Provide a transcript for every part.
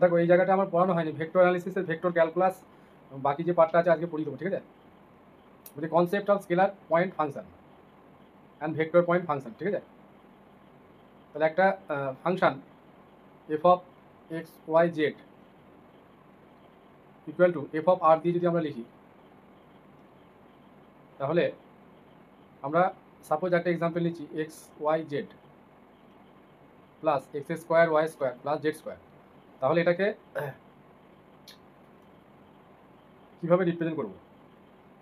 দেখো এই জায়গাটা আমার পড়ানো হয়নি, ভেক্টর অ্যানালিসিসের ভেক্টর ক্যালকুলাস বাকি যে পার্টটা আছে আজকে পড়িয়ে দেবো, ঠিক আছে? বলছি concept of scalar point function and vector point function, ঠিক আছে? তাহলে একটা function F of x Y Z equal to F of R দিয়ে যদি আমরা লিখি, তাহলে আমরা সাপোজ একটা এক্সাম্পল নিচ্ছি X Y Z plus X square Y square plus Z square. তাহলে এটাকে কীভাবে রিপ্রেজেন্ট করবো?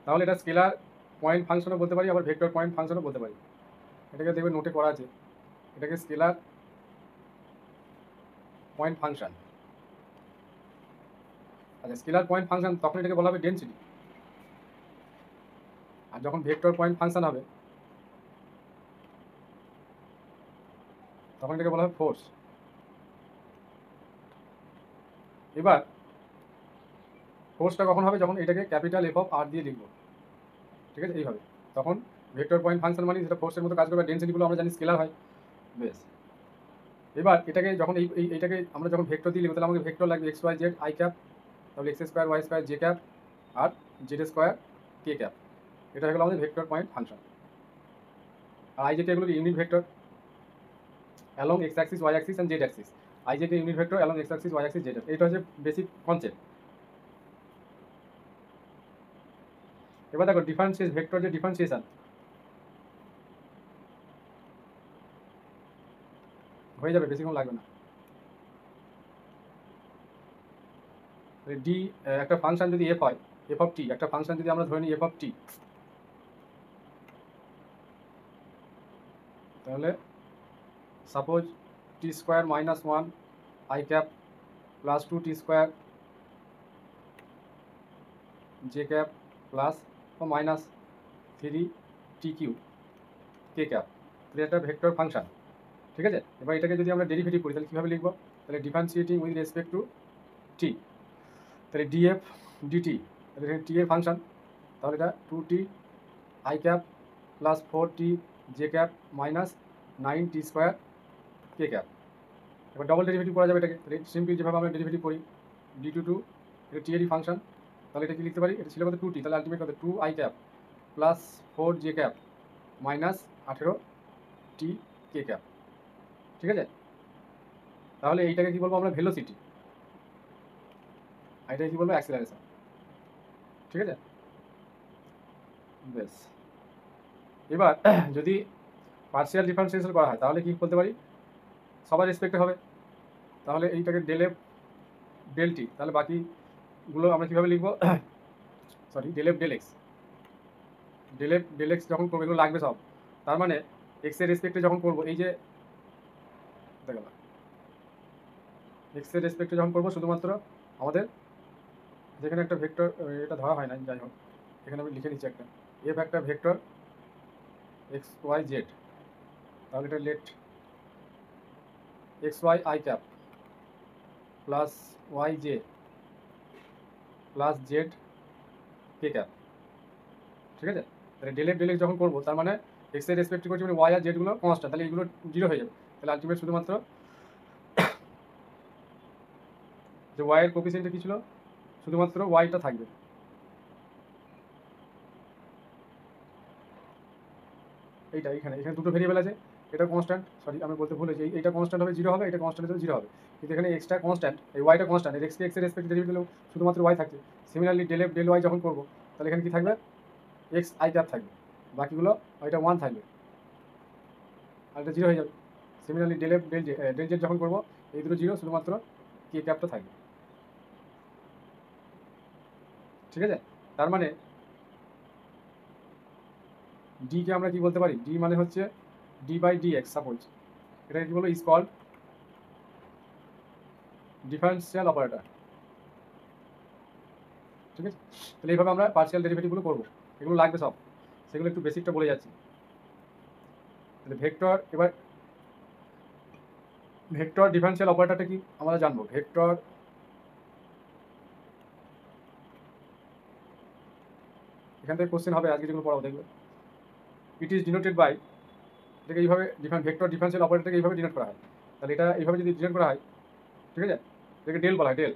তাহলে এটা স্কেলার পয়েন্ট ফাংশনও বলতে পারি, আবার ভেক্টর পয়েন্ট ফাংশনও বলতে পারি। এটাকে দেখবে নোটে করা আছে, এটাকে স্কেলার পয়েন্ট ফাংশন। আচ্ছা, স্কেলার পয়েন্ট ফাংশন তখন এটাকে বলা হবে ডেন্সিটি, আর যখন ভেক্টর পয়েন্ট ফাংশন হবে তখন এটাকে বলা হবে ফোর্স। এবার ফোর্সটা কখন হবে? যখন এটাকে ক্যাপিটাল এফ অফ আর দিয়ে লিখবো, ঠিক আছে? এইভাবে তখন ভেক্টর পয়েন্ট ফাংশন মানে যেটা ফোর্সের মতো কাজ করবে, ডেন্সিটিগুলো আমরা জানি স্কেলার হয়। বেশ, এবার এটাকে যখন এইটাকে আমরা যখন ভেক্টর দিয়ে লিখবো, তাহলে আমাকে ভেক্টর লাগবে X Y Z I cap, তাহলে X square Y square J cap আর জেড স্কোয়ার কে ক্যাপ। এটা হয়ে গেলো আমাদের ভেক্টর পয়েন্ট ফাংশন। আর আই জেকে এগুলো unit vector along X axis Y axis and Z axis. I J K unit vector along X axis Y axis Z. এটা হচ্ছে basic concept. এবার দেখো ডিফারেন্সিয়েশন, ভেক্টর যে ডিফারেন্সিয়েশন হয়ে যাবে, বেশিক্ষণ লাগবে না। ডি একটা ফাংশন যদি এফ হয়, এফ অফ টি, একটা ফাংশন যদি আমরা ধরে নিই এফ অফ টি, তাহলে suppose t square minus one i cap plus two t square J cap plus o minus three t q k cap. তাহলে একটা ভেক্টর ফাংশন, ঠিক আছে? এবার এটাকে যদি আমরা ডেরিভেটিভ করি তাহলে কীভাবে লিখবো? তাহলে ডিফারেন্সিয়েটিং উইথ রেসপেক্ট টু টি, তাহলে ডিএফ ডিটি, তাহলে এখানে টি এর ফাংশন, তাহলে এটা two T I cap plus four T J cap minus nine T square K cap. এবার ডবল ডেরিভেটিভ করা যাবে এটাকে, সিম্পলি যেভাবে আমরা ডেরিভেটিভ করি ডি টু টু, এটা টি এরই ফাংশন, তাহলে এটা কি লিখতে পারি? এটা ছিল কত? টু টি, তাহলে আলটিমেট কত? Two I cap plus four J cap minus 18 T K cap, ঠিক আছে? তাহলে এইটাকে কি বলবো আমরা? ভেলোসিটি। আর এটাকে কি বলবো? অ্যাক্সিলারেশন, ঠিক আছে? বেশ, এবার যদি পার্সিয়াল ডিফারেন্সিয়েশন করা হয় তাহলে কি বলতে পারি? সবার রেসপেক্টে হবে, তাহলে এইটাকে ডেল এফ ডেল টি, তাহলে বাকিগুলো আমরা কীভাবে লিখবো? Sorry, del F del x, del F del X যখন করবো এগুলো লাগবে সব। তার মানে এক্সের রেসপেক্টে যখন করবো, এই যে দেখো এক্সের রেসপেক্টে যখন করবো শুধুমাত্র আমাদের যেখানে একটা ভেক্টর, এটা ধরা হয় না, যাই হোক এখানে আমি লিখে নিচ্ছি একটা এফ একটা ভেক্টর এক্স ওয়াই জেড, তাহলে এটা let X Y I cap plus Y J plus Z K cap, ঠিক আছে? তাহলে ডেল এফ ডেল এক্স যখন করবো তার মানে এক্সের রেসপেক্ট করছি, মানে ওয়াই আর জেডগুলো কনস্ট্যান্ট, তাহলে এগুলো জিরো হয়ে যাবে। তাহলে আলটিমেট শুধুমাত্র যে ওয়াইয়ের কোফিসিয়েন্টটা কী ছিল? শুধুমাত্র ওয়াইটা থাকবে। এখানে দুটো ভেরিয়েবল আছে, এটা কনস্ট্যান্ট, সরি আমি বলতে ভুলেছি, এইটা কনস্ট্যান্ট হবে জিরো হবে, এটা কনস্ট্যান্ট হবে জিরো হবে, কিন্তু এখানে এক্সটা কনস্ট্যান্ট, এই ওয়াইটা কনস্ট্যান্ট, এক্স এক্সের রেসপেক্ট ডেরিভেটিভ দিলেও শুধুমাত্র ওয়াই থাকছে। Similarly del F del Y যখন করবো তাহলে এখানে কী থাকবে? এক্স আই ক্যাপ থাকবে, বাকিগুলো ওইটা ওয়ান থাকবে, আর এটা জিরো হয়ে যাবে। Similarly del F del z যখন করবো এই দুটো জিরো, শুধুমাত্র কে ক্যাপটা থাকবে, ঠিক আছে? তার মানে ডিকে আমরা কি বলতে পারি? ডি মানে হচ্ছে d by d x, suppose এটাকে কি বলবো? ইজ কল্ড ডিফারেন্সিয়াল অপারেটর, ঠিক আছে? তাহলে এইভাবে আমরা পার্সিয়াল ডেরিভেটিভগুলো করবো, এগুলো লাগবে সব, সেগুলো একটু বেসিকটা বলে যাচ্ছি। তাহলে ভেক্টর, এবার ভেক্টর ডিফারেন্সিয়াল অপারেটরটা কি আমরা জানবো। ভেক্টর এখান থেকে কোশ্চেন হবে আজকে যেগুলো পড়াবো, দেখবে ইট ইজ ডিনোটেড বাই, এটাকে এইভাবে ভেক্টর ডিফারেন্সিয়াল অপারেটরকে এইভাবে ডিনোট করা হয়। তাহলে এটা এইভাবে যদি ডিনোট করা হয়, ঠিক আছে? এটাকে ডেল বলা হয়, ডেল।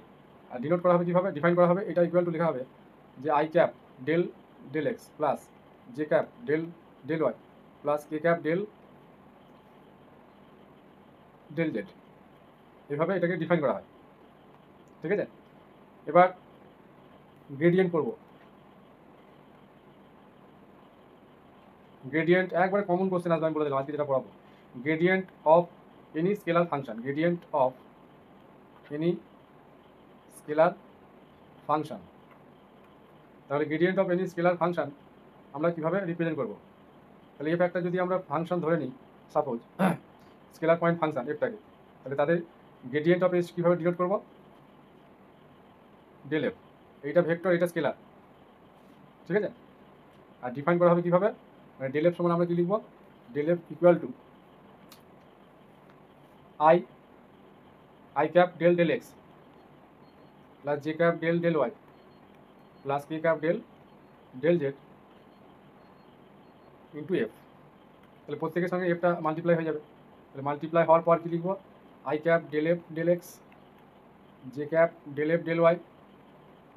আর ডিনোট করা হবে কীভাবে, ডিফাইন করা হবে, এটা ইকুয়াল টু লেখা হবে যে i cap del del x plus J cap del del Y plus K cap del del z. এভাবে এটাকে ডিফাইন করা হয়, ঠিক আছে। এবার গ্রেডিয়েন্ট করব। গ্রেডিয়েন্ট একবারে কমন কোশ্চেন আসবে, আমি বলে দিলাম আজকে যেটা পড়াবো। Gradient of any scalar function, gradient of any scalar function. তাহলে gradient of any scalar function আমরা কীভাবে রিপ্রেজেন্ট করব? তাহলে এফ একটা যদি আমরা ফাংশন ধরে নিই, সাপোজ স্কেলার পয়েন্ট ফাংশন এফটাকে, তাহলে তাদের গ্রেডিয়েন্ট অফ এস কীভাবে ডিনোট করব? Del f. এইটা ভেক্টর, এটা স্কেলার, ঠিক আছে। আর ডিফাইন করা হবে কীভাবে, মানে ডেল এফ সমান আমরা কী লিখব, del f equal to I cap del del x plus J cap del del Y plus K cap del del z into f. তাহলে প্রত্যেকের সঙ্গে এফটা মাল্টিপ্লাই হয়ে যাবে। তাহলে মাল্টিপ্লাই হওয়ার পর কী লিখব, i cap del F del x, j cap del F del y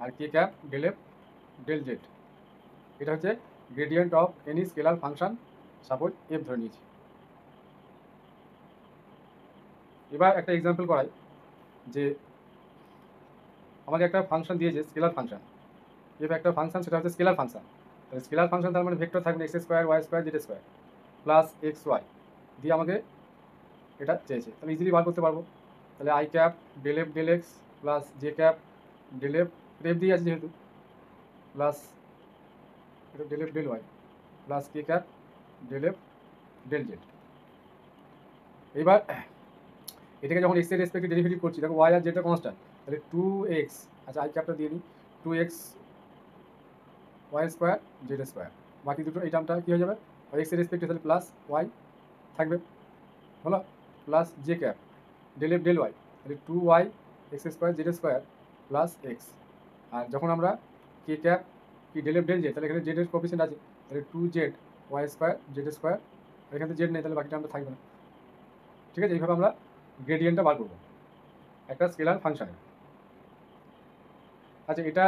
আর k cap del F del Z. এটা হচ্ছে gradient of any scalar function, suppose f ধরে নিয়েছি। এবার একটা এক্সাম্পল করাই, যে আমাকে একটা ফাংশন দিয়েছে স্কেলার ফাংশন, এফ একটা ফাংশন, সেটা হচ্ছে স্কেলার ফাংশন। তাহলে স্কেলার ফাংশন তার মানে ভেক্টর থাকবে x square Y square Z square plus x y দিয়ে আমাকে এটা চেয়েছে, তাহলে ইজিলি বার করতে পারবো। তাহলে I cap del F del x plus J cap del F, F দিয়ে আছে যেহেতু, প্লাস এটা del F del Y plus কে cap del F del Z. এবার এটাকে যখন এক্স এর রেসপেক্টে ডেরিভেটিভ করছি, দেখো ওয়াই আর জেডটা কনস্ট্যান্ট, তাহলে 2x, আচ্ছা আই ক্যাপটা দিয়ে নিই, 2x Y square Z square, বাকি দুটো এই টার্মটা কী হয়ে যাবে, এক্স এর রেসপেক্টে তাহলে প্লাস ওয়াই থাকবে, হলো, plus J cap del F del Y, তাহলে 2y X square Z square plus X. আর যখন আমরা কে ক্যাপ কি ডেল এফ ডেল জেড, তাহলে এখানে জেডের কোএফিসিয়েন্ট আছে, তাহলে 2z Y square Z square, এখানে জেড নেই, তাহলে বাকি টার্মটা থাকবে না, ঠিক আছে। এইভাবে আমরা গ্রেডিয়েন্টটা বার করবো একটা স্কেলার ফাংশানে। আচ্ছা এটা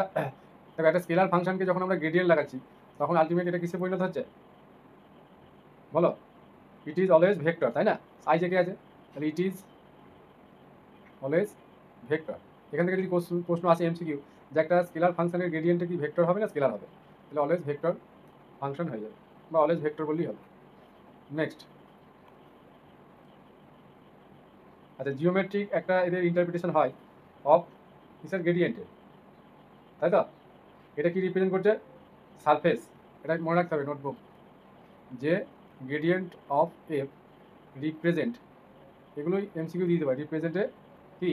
দেখো, একটা স্কেলার ফাংশনকে যখন আমরা গ্রেডিয়েন্ট লাগাচ্ছি, তখন আলটিমেট এটা কিসে পরিণত হচ্ছে বলো, ইট ইজ অলওয়েজ ভেক্টর, তাই না। আই জে কে আছে, তাহলে ইট ইজ অলওয়েজ ভেক্টর। এখান থেকে যদি প্রশ্ন আসে এমসিকিউ, যে একটা স্কেলার ফাংশনের গ্রেডিয়েন্টে কি ভেক্টর হবে না স্কেলার হবে, তাহলে অলওয়েজ ভেক্টর ফাংশন হয়ে যাবে, বা অলওয়েজ ভেক্টর বললেই হবে। নেক্সট, আচ্ছা জিওমেট্রিক একটা এদের ইন্টারপ্রিটেশন হয় অফ কিসের গ্রেডিয়েন্টে, তাই তো। এটা কি রিপ্রেজেন্ট করছে, সারফেস। এটা মনে রাখতে হবে নোটবুক, যে গ্রেডিয়েন্ট অফ এফ রিপ্রেজেন্ট, এগুলোই এমসিকিউ দিয়ে দিতে পারে, রিপ্রেজেন্টে কি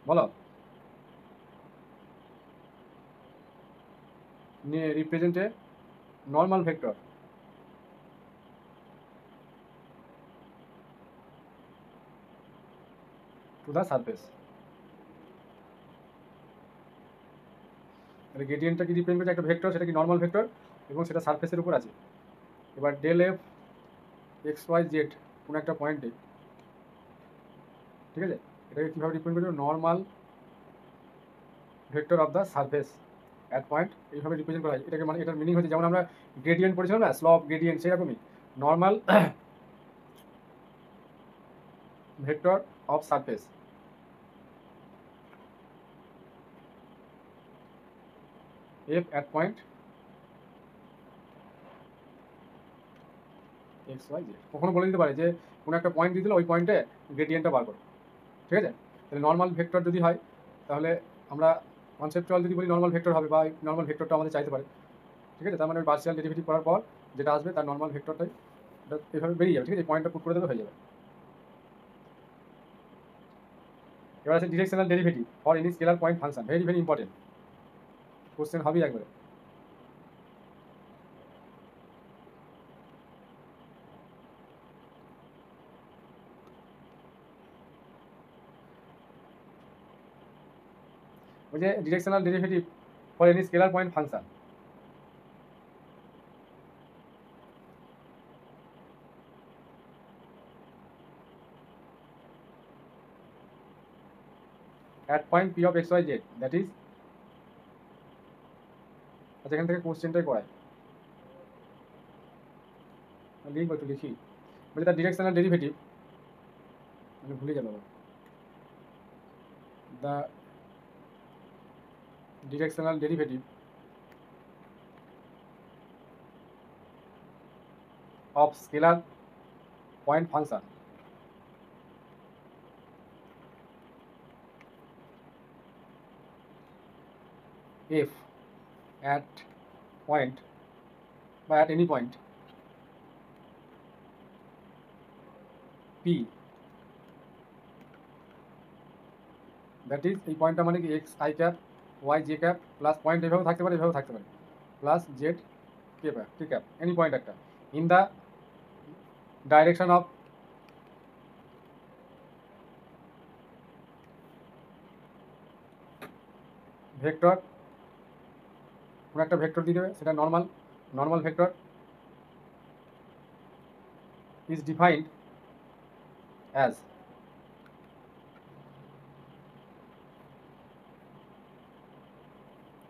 বলো, রিপ্রেজেন্টে normal vector to the surface. তাহলে গ্রেডিয়েন্টটা কি রিপ্রেজেন্ট করছে, একটা ভেক্টর, সেটা কি নর্মাল ভেক্টর এবং সেটা সারফেসের উপর আছে। এবার del f x Y z কোনো একটা পয়েন্টে, ঠিক আছে, এটাকে কীভাবে রিপ্রেজেন্ট করছে, normal vector of the surface at point, এইভাবে রিপ্রেজেন্ট করা হয়। এটাকে মানে এটার মিনিং হচ্ছে, যেমন আমরা গ্রেডিয়েন্ট পড়েছিলাম না, স্লপ গ্রেডিয়েন্ট, সেরকমই normal vector of surface f at point x Y z. কখনো বলে দিতে পারে যে কোনো একটা পয়েন্ট দিয়ে দিলে ওই পয়েন্টে গ্রেডিয়েন্টটা বার করো, ঠিক আছে। তাহলে নর্মাল ভেক্টর যদি হয়, তাহলে আমরা কনসেপচুয়াল যদি বলি নর্মাল ভেক্টর হবে, বা নর্মাল ভেক্টরটা আমাদের চাইতে পারে, ঠিক আছে। তার মানে ওই পার্সিয়াল ডেরিভেটিভ করার পর যেটা আসবে তার নর্মাল ভেক্টরটাই এটা এইভাবে বেরিয়ে যাবে, ঠিক আছে। পয়েন্টটা পুট করে দেবে, হয়ে যাবে। এবার আছে directional derivative for any scalar point function, very very important question হবেই একবারে। ওই যে directional derivative for any scalar point function, at point p of x Y z, that is, আচ্ছা এখান থেকে কোশ্চেনটাই করায়, লিখবো একটু লিখি, বলছে তার ডিরেকশনাল ডেরিভেটিভ, মানে ভুলে গেল, the directional derivative of scalar point function f at point by at any point p, that is এই পয়েন্টটা মানে কি x i cap y j cap plus point এভাবে থাকতে পারে, এভাবে থাকতে পারে, plus z k cap any point একটা, in the direction of vector, কোনো একটা ভেক্টর দিয়ে দেবে, সেটা normal vector is defined as,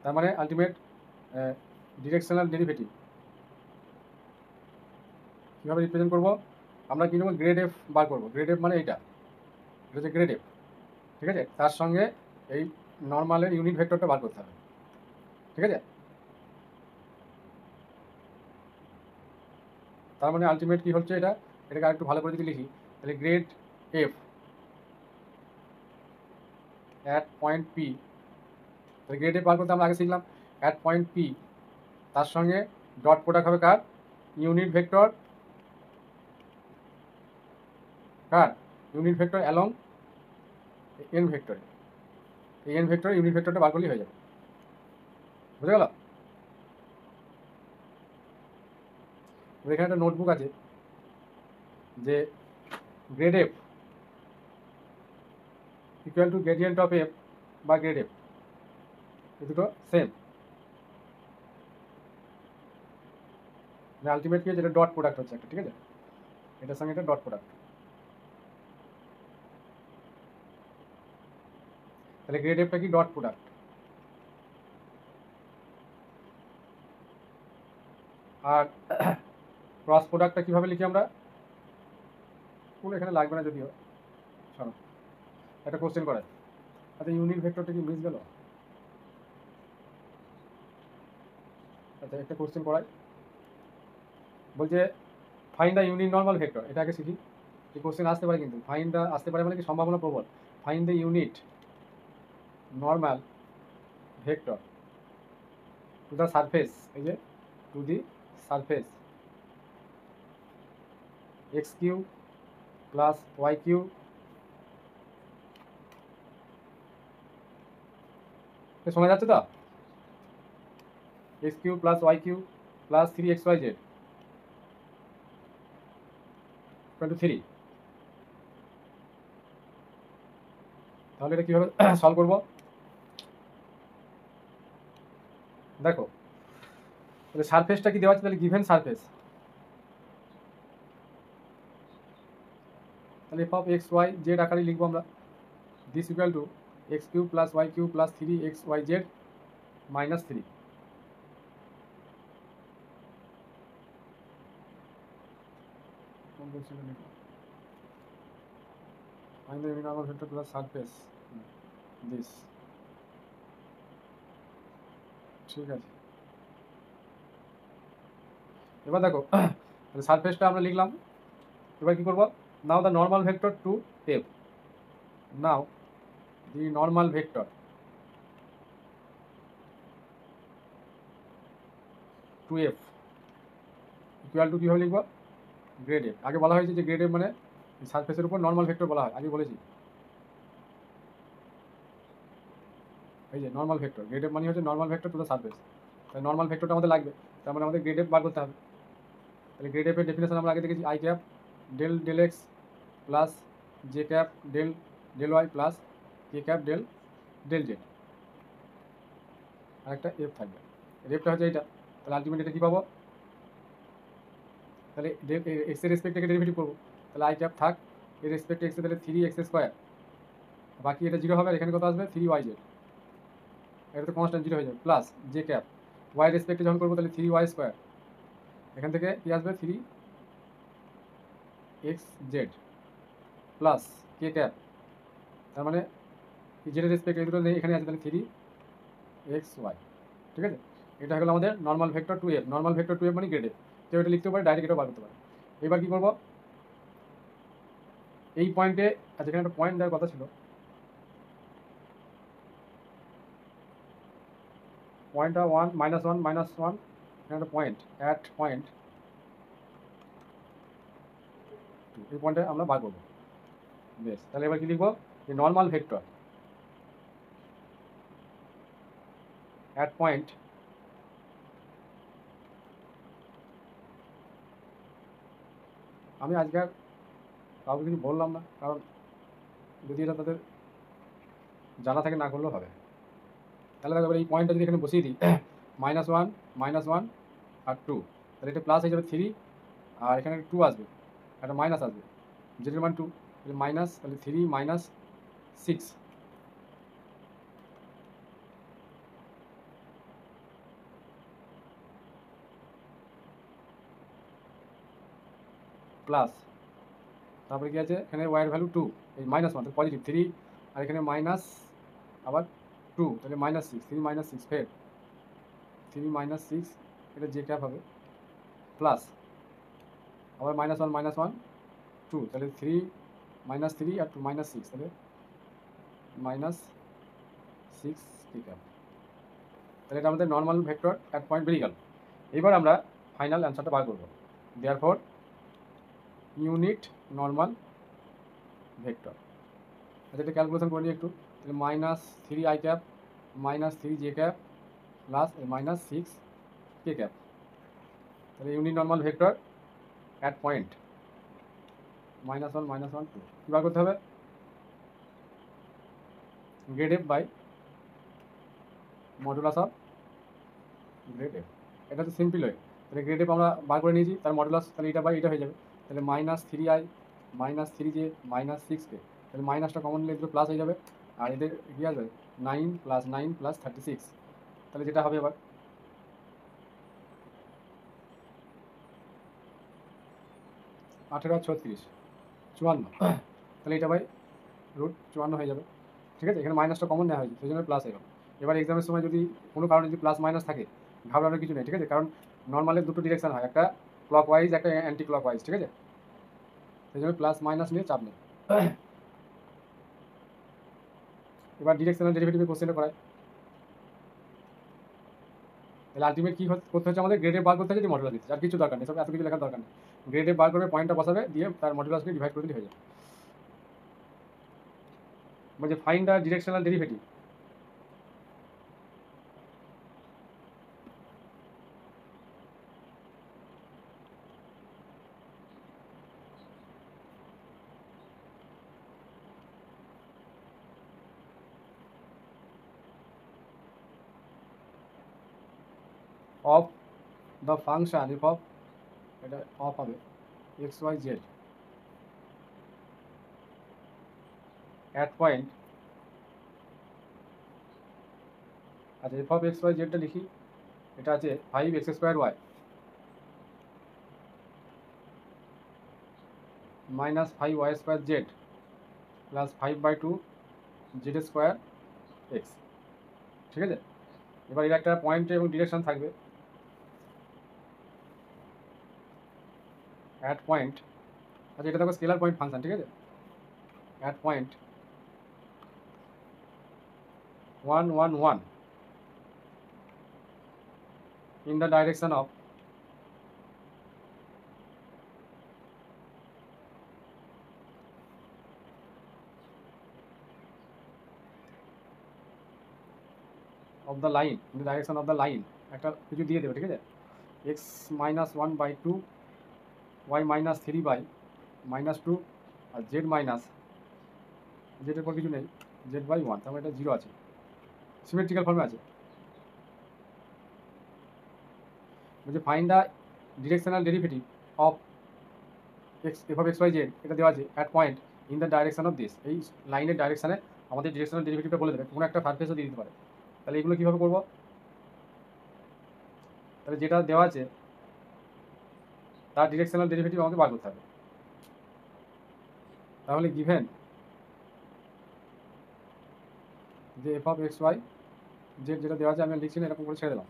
তার মানে আলটিমেট ডিরেকশনাল ডেরিভেটিভ কীভাবে রিপ্রেজেন্ট করবো আমরা, কী নেবো, গ্রেড এফ বার করবো, গ্রেড এফ মানে এটা হচ্ছে গ্রেড এফ, ঠিক আছে, তার সঙ্গে এই নর্মালের ইউনিট ভেক্টরটা বার করতে হবে, ঠিক আছে, তার মানে আলটিমেট কী হচ্ছে এটা, এটাকে আরেকটু ভালো করে যদি লিখি, তাহলে grade F at point P, তাহলে গ্রেড এফ বার করতে আমরা আগে শিখলাম অ্যাট পয়েন্ট পি, তার সঙ্গে ডট প্রোডাক্ট হবে কার, ইউনিট ভেক্টর, কার ইউনিট ভেক্টর অ্যালং এন ভেক্টরে, এই এন ভেক্টর ইউনিট ভেক্টরটা বার করলেই হয়ে যাবে, বুঝে গেল। এখানে একটা নোটবুক আছে যে grade F equal two gradient of F বা গ্রেড এফ, এই দুটো সেম, আলটিমেট কি যেটা ডট প্রোডাক্ট হচ্ছে একটা, ঠিক আছে, এটার সঙ্গে এটা ডট প্রোডাক্ট, তাহলে গ্রেড এফটা কি ডট প্রোডাক্ট, আর ক্রস প্রোডাক্টটা কীভাবে লিখি আমরা, পুরো এখানে লাগবে না যদিও, শোনো একটা কোশ্চেন করায়, আচ্ছা ইউনিট ভেক্টরটা কি মিস গেল, আচ্ছা একটা কোশ্চেন করায়, বলছে find the unit normal vector, এটা আগে শিখি, এই কোশ্চেন আসতে পারে কিন্তু, ফাইন্ড দ্য আসতে পারে মানে কি সম্ভাবনা প্রবল, find the unit normal vector to the surface, এই যে to the surface x cube plus y cube শোনা যাচ্ছে তো, x cube plus y cube plus 3xyz = 3, তাহলে এটা কীভাবে সলভ করবো, দেখো তাহলে সারফেসটা কি দেওয়া আছে, তাহলে গিভেন সারফেস, তাহলে f of x Y z আকারে লিখবো আমরা, this equal to x cube plus y cube plus 3xyz minus 3, find the unit normal vector to the surface this, ঠিক আছে, এবার দেখো তাহলে সারফেসটা আমরা লিখলাম, এবার কি করব, now the normal vector to F, now the normal vector to F equal to কীভাবে লিখবো, গ্রেড এফ, আগে বলা হয়েছে যে গ্রেড এফ মানে সারফেসের উপর নর্মাল ভেক্টর বলা হয়, আগে বলেছি, এই যে নর্মাল ভেক্টর, গ্রেড এফ মানে হচ্ছে normal vector to the surface, তাহলে নর্মাল ভেক্টরটা আমাদের লাগবে, তার মানে আমাদের গ্রেড এফ বার করতে হবে, তাহলে গ্রেড এফের ডেফিনেশন আমরা আগে দেখেছি, I cap del del x plus J cap del del Y plus K cap del del Z, আর একটা এফ থাকবে, এফটা হচ্ছে এইটা, তাহলে আলটিমেট এটা কী পাবো, তাহলে এক্সের রেসপেক্ট থেকে ডেরিভেটিভ করবো, তাহলে আই ক্যাপ থাক এর রেসপেক্ট এক্সে, তাহলে 3x² বাকি এটা জিরো হবে, আর এখানে কত আসবে 3y z, এটা তো কনস্ট্যান্ট জিরো হয়ে যাবে, প্লাস জে ক্যাপ ওয়াই রেসপেক্টে যখন করবো তাহলে 3y² এখান থেকে কি আসবে 3xz প্লাস কে ক্যাপ, তার মানে জেডের রেসপেক্ট এই দুটো নেই, এখানে আছে তাহলে 3xy। ঠিক আছে, এটা হলো আমাদের normal vector 2f। Normal vector 2f মানে গ্রেড এফ, কেউ এটা লিখতে পারে, ডাইরেক্ট এটাও বার করতে পারে। এবার কি করবো, এই পয়েন্টে, আচ্ছা এখানে একটা পয়েন্ট দেওয়ার কথা ছিল, পয়েন্টটা 1 -1 -1, এখানে একটা পয়েন্ট অ্যাট পয়েন্ট 2, এই পয়েন্টে আমরা বার করবো। বেশ, তাহলে এবার কি লিখবো, যে নর্মাল ভেক্টর অ্যাট পয়েন্ট আমি আজকে কাউকে কিছু বললাম না, কারণ যদি এটা তাদের জানা থাকে না করলেও হবে। তাহলে দেখো এই পয়েন্টটা যদি এখানে বসিয়ে দিই -1 -1 আর 2, তাহলে এটা প্লাস হয়ে যাবে 3, আর এখানে 2 আসবে, একটা মাইনাস আসবে, জেডের মান 2, তাহলে মাইনাস, তাহলে 3 - 6 প্লাস, তারপরে কি আছে এখানে ওয়াইয়ের ভ্যালু 2, এই -1 তাহলে পজিটিভ 3, আর এখানে মাইনাস আবার 2, তাহলে -6, 3 - 6 ফের 3 - 6, এটা জে ক্যাপ হবে, প্লাস আবার -1 -1 2, তাহলে 3 -3 আর 2 -6, তাহলে -6 কে ক্যাপ। তাহলে এটা আমাদের নর্মাল ভেক্টর অ্যাট পয়েন্ট বেরিয়ে গেল। এবার আমরা ফাইনাল অ্যান্সারটা বার করবো, দেয়ারফর ইউনিট নর্মাল ভেক্টর। আচ্ছা এটা ক্যালকুলেশন করে নিই একটু, তাহলে -3i cap -3j cap plus -6 k cap, তাহলে unit normal vector at point -1 -1 2, কী বার করতে হবে, grad f by modulus of grad f. এটা তো সিম্পল হয়, তাহলে গ্রেড এফ আমরা বার করে নিয়েছি, তার মডুলাস তাহলে এটা বাই এটা হয়ে যাবে, তাহলে -3i -3j -6k, তাহলে মাইনাসটা কমন নিলে এগুলো প্লাস হয়ে যাবে, আর এদের কি আসবে 9 + 9 + 36, তাহলে যেটা হবে এবার 18 আর 36 54, তাহলে এটা বাই √54 হয়ে যাবে। ঠিক আছে, এখানে মাইনাসটা কমন নেওয়া হয়েছে, সেই জন্য প্লাস হয়ে গেল। এবার এক্সামের সময় যদি কোনো কারণে যদি প্লাস মাইনাস থাকে, ঘাবড়ানোর কিছু নেই। ঠিক আছে, কারণ নর্মালের দুটো ডিরেকশন হয়, একটা ক্লক ওয়াইজ, একটা অ্যান্টি ক্লক ওয়াইজ। ঠিক আছে, সেই জন্য প্লাস মাইনাস নিয়ে চাপ নেই। এবার ডিরেকশনাল ডেরিভেটিভের কোশ্চেনটা করায়, তাহলে আলটিমেট কী করতে হচ্ছে, আমাদের গ্রেডে বার করতে হচ্ছে, মডুলাস দিচ্ছে, আর কিছু দরকার নেই, সব এত কিছু লেখার দরকার নেই। গ্রেডে বার করবে, পয়েন্টটা বসাবে, দিয়ে তার মডুলাসকে ডিভাইড করে দিলে হয়ে যাবে। বলছে find the directional derivative of the function F of, এটা অফ হবে xyz অ্যাট পয়েন্ট, আচ্ছা এফ অফ xyzটা লিখি, এটা আছে 5x² y -5y² z plus 5/2 z² x। ঠিক আছে, এবার এর একটা পয়েন্ট এবং ডিরেকশন থাকবে, অ্যাট পয়েন্ট, আচ্ছা এটা থাকবে স্কেলার পয়েন্ট ফাংশন। ঠিক আছে, at point 1 1 1 in the direction of the line, in the direction of the line, একটা কিছু দিয়ে দেবে। ঠিক আছে, x -1/2 y -3/-2 আর z মাইনাস, জেডের পর কিছু নেই, z/1, তার মানে এটা 0 আছে, সিমেট্রিক্যাল ফর্মে আছে। বলছে find the directional derivative of F of xyz, এটা দেওয়া আছে at point in the direction of this, এই লাইনের ডাইরেকশানে আমাদের ডিরেকশনাল ডেরিভেটিভটা বলে দেবে, কোনো একটা সারফেসও দিয়ে দিতে পারে। তাহলে এগুলো কীভাবে করবো? তাহলে যেটা দেওয়া আছে তার ডিরেকশনাল ডেরিভেটিভ আমাকে বার করতে হবে। তাহলে গিভেন যে f of x Y z যেটা দেওয়া আছে আমি লিখছি না, এরকম করে ছেড়ে দিলাম।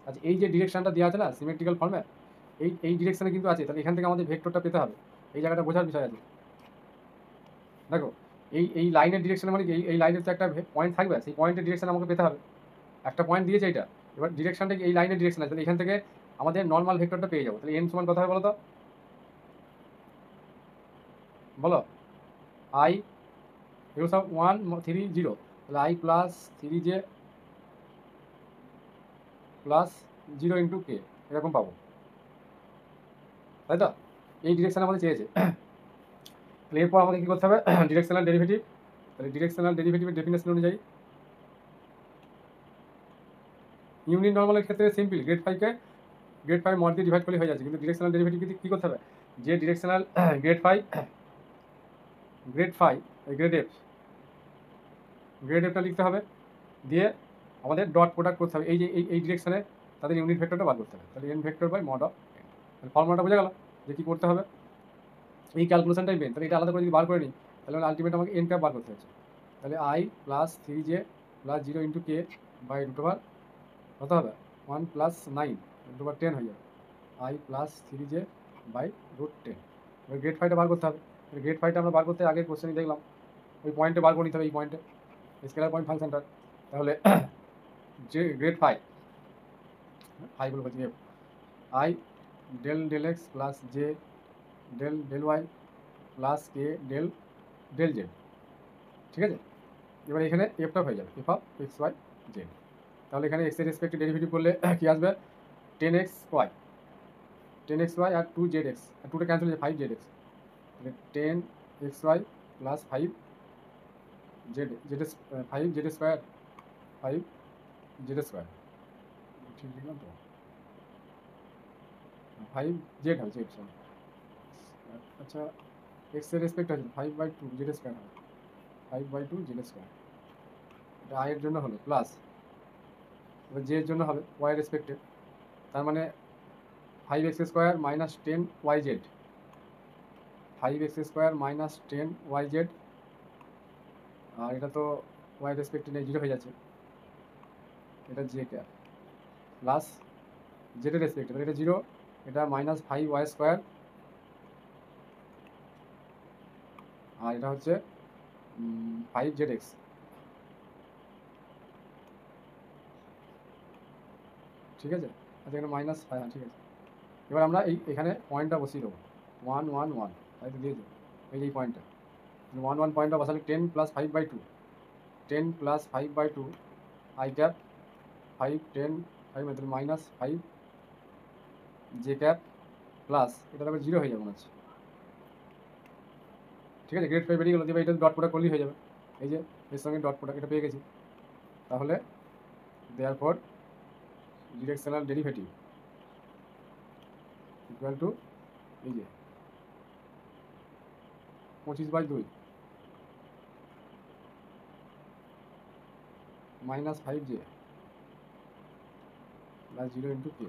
আচ্ছা, এই যে ডিরেকশনটা দেওয়া আছে না সিমেট্রিক্যাল ফর্মে, এই ডিরেকশনে কিন্তু আছে। তাহলে এখান থেকে আমাদের ভেক্টরটা পেতে হবে, এই জায়গাটা বোঝার বিষয় আছে। দেখো এই লাইনের ডিরেকশন মানে এই লাইনের তো একটা পয়েন্ট থাকবে, সেই পয়েন্টের ডিরেকশন আমাকে পেতে হবে। একটা পয়েন্ট দিয়েছে এইটা, এবার ডিরেকশনটা এই লাইনের ডিরেকশন আছে, তাহলে এখান থেকে আমাদের নর্মাল ভেক্টরটা পেয়ে যাবো। তাহলে এন সমান কথা হবে বলো তো, বলো আই এগুলো সব 1 3 0, তাহলে I plus 3j plus 0 into K, এরকম পাবো, তাই তো? এই ডিরেকশন আমাদের চেয়েছে। তাহলে এরপর আমাকে কী করতে হবে? Directional derivative. তাহলে ডিরেকশনাল ডেরিভেটিভের ডেফিনেশন অনুযায়ী ইউনিট নর্মালের ক্ষেত্রে সিম্পল গ্রেড ফাইভ মড দিয়ে ডিভাইড করলে হয়ে যাচ্ছে, কিন্তু ডিরেকশনাল ডেরিভেটিভ কিন্তু কী করতে হবে? যে ডিরেকশনাল গ্রেড ফাইভ গ্রেড এফটা লিখতে হবে, দিয়ে আমাদের ডট প্রোডাক্ট করতে হবে। এই যে এই ডিরেকশনে তাদের ইউনিট ভেক্টরটা বার করতে হবে। তাহলে n vector by mod of n. তাহলে ফর্মুলাটা বোঝা গেল যে কী করতে হবে। এই ক্যালকুলেশনটাই মেন। তাহলে এটা আলাদা করে যদি বার করে নিই, তাহলে আলটিমেট আমাকে এন ক্যাপ বার করতে হচ্ছে। তাহলে I plus 3j plus 0 into k by root over কত হবে 1 প্লাস 9 রুট ওভার 10 হয়ে যাবে, I plus 3j by root 10। এবার গ্রেড ফাইভটা বার করতে হবে। গ্রেড ফাইভটা আমরা বার করতে আগের কোশ্চেনে দেখলাম ওই পয়েন্টে বার করে নিতে হবে, এই পয়েন্টে স্কেলার পয়েন্ট ফাংশনটা। তাহলে যে গ্রেড ফাইভ হলো হচ্ছে i del x plus j del Y plus K del z, ঠিক আছে? এবার এখানে এফটা হয়ে যাবে f of x Y Z. তাহলে এখানে এক্সের রেসপেক্টে ডেরিভেটিভ করলে কী আসবে? 10x y আর 2zx, আর 2টা ক্যান্সেল হয়ে 5zx, তাহলে 10xy plus 5z square 5z square, ঠিক লিখলাম তো? 5z হবে, জেড সরি। আচ্ছা, এক্সের রেসপেক্ট আছে 5/2 জেড স্কোয়ার হবে, 5/2 জেড স্কোয়ার। এটা আই এর জন্য হলো প্লাস, এবার জে এর জন্য হবে ওয়াই এর রেসপেক্টে, তার মানে 5x square minus 10yz, 5x square minus 10yz, আর এটা তো ওয়াই রেসপেক্টে নেই, 0 হয়ে যাচ্ছে, এটা জে ক্যাপ প্লাস জেডের রেসপেক্টে, তাহলে এটা 0, এটা মাইনাস 5y স্কোয়ার, আর এটা হচ্ছে 5zx, ঠিক আছে? আচ্ছা, এখানে মাইনাস 5, হ্যাঁ ঠিক আছে। এবার আমরা এখানে পয়েন্টটা বসিয়ে দেবো 1 1 1, তাই তো দিয়েছে এই যে এই পয়েন্টটা 1 1 পয়েন্টটা বসালে 10 প্লাস 5/2, 10 প্লাস 5/2 আই ক্যাপ 5 10 5 মানে মাইনাস 5 জে ক্যাপ প্লাস এটা তারপর 0 হয়ে যাবে মনে হচ্ছে, ঠিক আছে? গ্রেড ফাইভ বেরিয়ে গেলো, দেবে এটা ডট প্রোডাক্ট করলেই হয়ে যাবে। এই যে এর সঙ্গে ডট প্রোডাক্ট এটা পেয়ে গেছি। তাহলে therefore directional derivative equal to এই যে 25/2 মাইনাস 5j প্লাস 0 ইন্টু কে,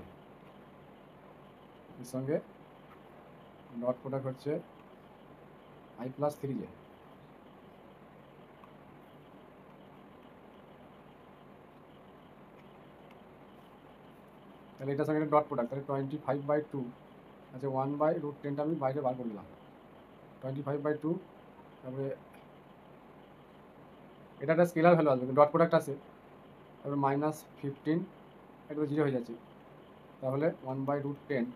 এর সঙ্গে ডট প্রোডাক্ট হচ্ছে আই প্লাস 3j। তাহলে এটার সঙ্গে ডট প্রোডাক্ট, তাহলে 25/2, আচ্ছা 1/√10টা আমি বাইরে বার করে দিলাম, 25/2, তারপরে এটা একটা স্কেলার ভ্যালু আসবে, ডট প্রোডাক্ট আছে, তারপরে মাইনাস 15, এটা তো 0 হয়ে যাচ্ছে, তাহলে 1/√10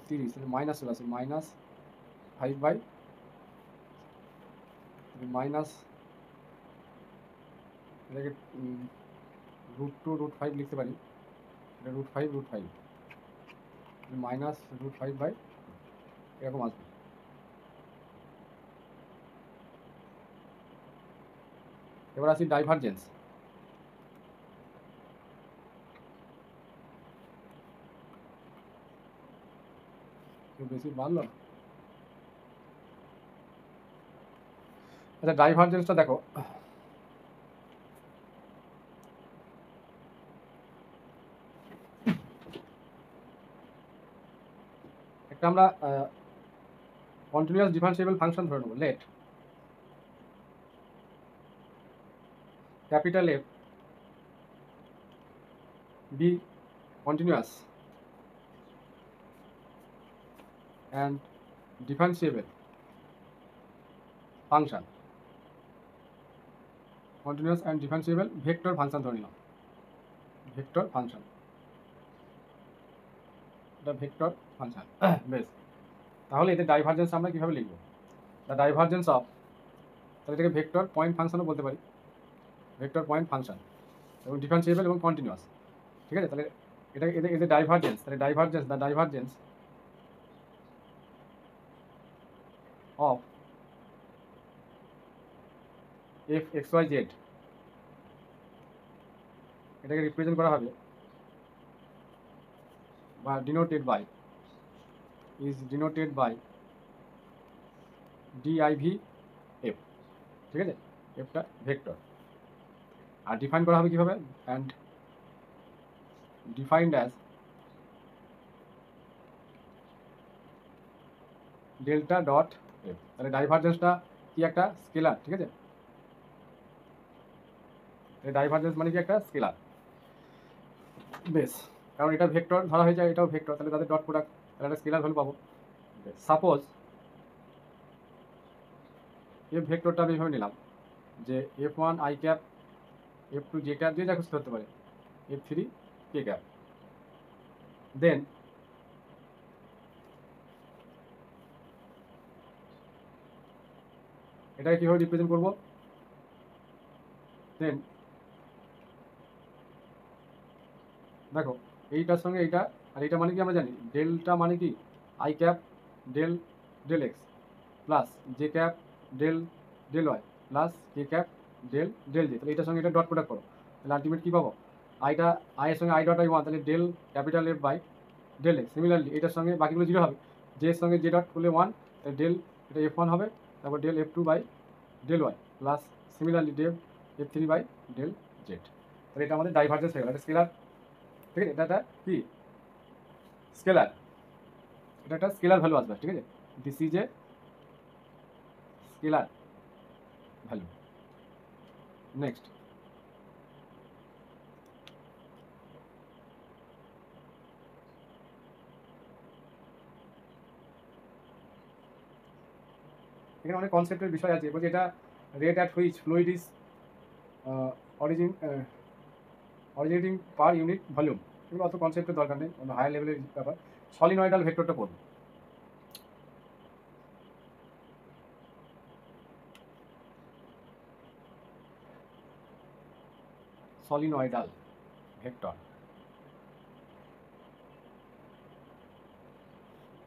30, তাহলে মাইনাস চলে আসে, মাইনাস 5 মাইনাস এটাকে √2 √5 লিখতে পারি, এটা √5 মাইনাস √5/, এরকম আসবে। এবার আসি ডাইভারজেন্স। বেশি বাড়লো। আচ্ছা ডাইভারজেন্সটা দেখো, একটা আমরা কন্টিনিউয়াস ডিফারেন্সিয়েবল ফাংশন ধরে নেবো, let capital f be continuous and differentiable function, continuous and differentiable vector function ধরে নিলাম, ভেক্টর ফাংশন, এটা ভেক্টর ফাংশন। বেশ, তাহলে এতে ডাইভারজেন্স আমরা কীভাবে লিখব? দ্য ডাইভারজেন্স অফ, তাহলে এটাকে ভেক্টর পয়েন্ট ফাংশনও বলতে পারি, ভেক্টর পয়েন্ট ফাংশন এবং ডিফারেন্সিয়েবল এবং কন্টিনিউয়াস। ঠিক আছে, তাহলে এটা এদের ডাইভারজেন্স, তাহলে divergence, the divergence of f x Y z, এটাকে রিপ্রেজেন্ট করা হবে বা denoted by, is denoted by div f. ঠিক আছে, এফটা ভেক্টর, আর ডিফাইন করা হবে কীভাবে? And defined as delta dot f. তাহলে ডাইভারজেন্সটা কি? একটা স্কেলার। ঠিক আছে, ডাইভারজেন্স মানে কি? একটা স্কেলার। বেশ, কারণ এটা ভেক্টর ধরা হয়ে যায়, এটাও ভেক্টর, তাহলে তাদের ডট প্রোডাক্ট, তাহলে একটা স্কেলার ভ্যালু পাবো। সাপোজ এফ ভেক্টরটা আমি এভাবে নিলাম যে f one i cap, f two j cap, দিয়ে যা খুশি ধরতে পারে, f three k cap. Then এটাকে কীভাবে রিপ্রেজেন্ট করবো? দেন দেখো, এইটার সঙ্গে এইটা, আর এইটা মানে কি আমরা জানি, ডেলটা মানে কি? I cap del del x plus J cap del del Y plus K cap del del j. তাহলে এটার সঙ্গে এটা ডট প্রোডাক্ট করো, তাহলে আলটিমেট কী পাবো? আইটা, আইয়ের সঙ্গে আই ডট আই ওয়ান, তাহলে del capital f by del x. Similarly এটার সঙ্গে বাকিগুলো জিরো হবে, জে এর সঙ্গে জে ডট করলে ওয়ান, তাহলে ডেল, এটা এফ ওয়ান হবে, তারপর del f two by del Y plus similarly del f three by del Z. তাহলে এটা আমাদের ডাইভারজেন্স হয়ে গেল, এটা স্কেলার। ঠিক আছে, এটা একটা কি? স্কেলার, এটা একটা স্কেলার ভ্যালু আসবে। ঠিক আছে, this is a scalar value. Next, এখানে অনেক কনসেপ্টের বিষয় আছে। বলছি এটা rate at which fluid is originating per unit volume, এগুলো অত কনসেপ্টের দরকার নেই, হায়ার লেভেলের ব্যাপার। সলিনয়েডাল ভেক্টরটা পড়ব। সলিনয়েডাল ভেক্টর,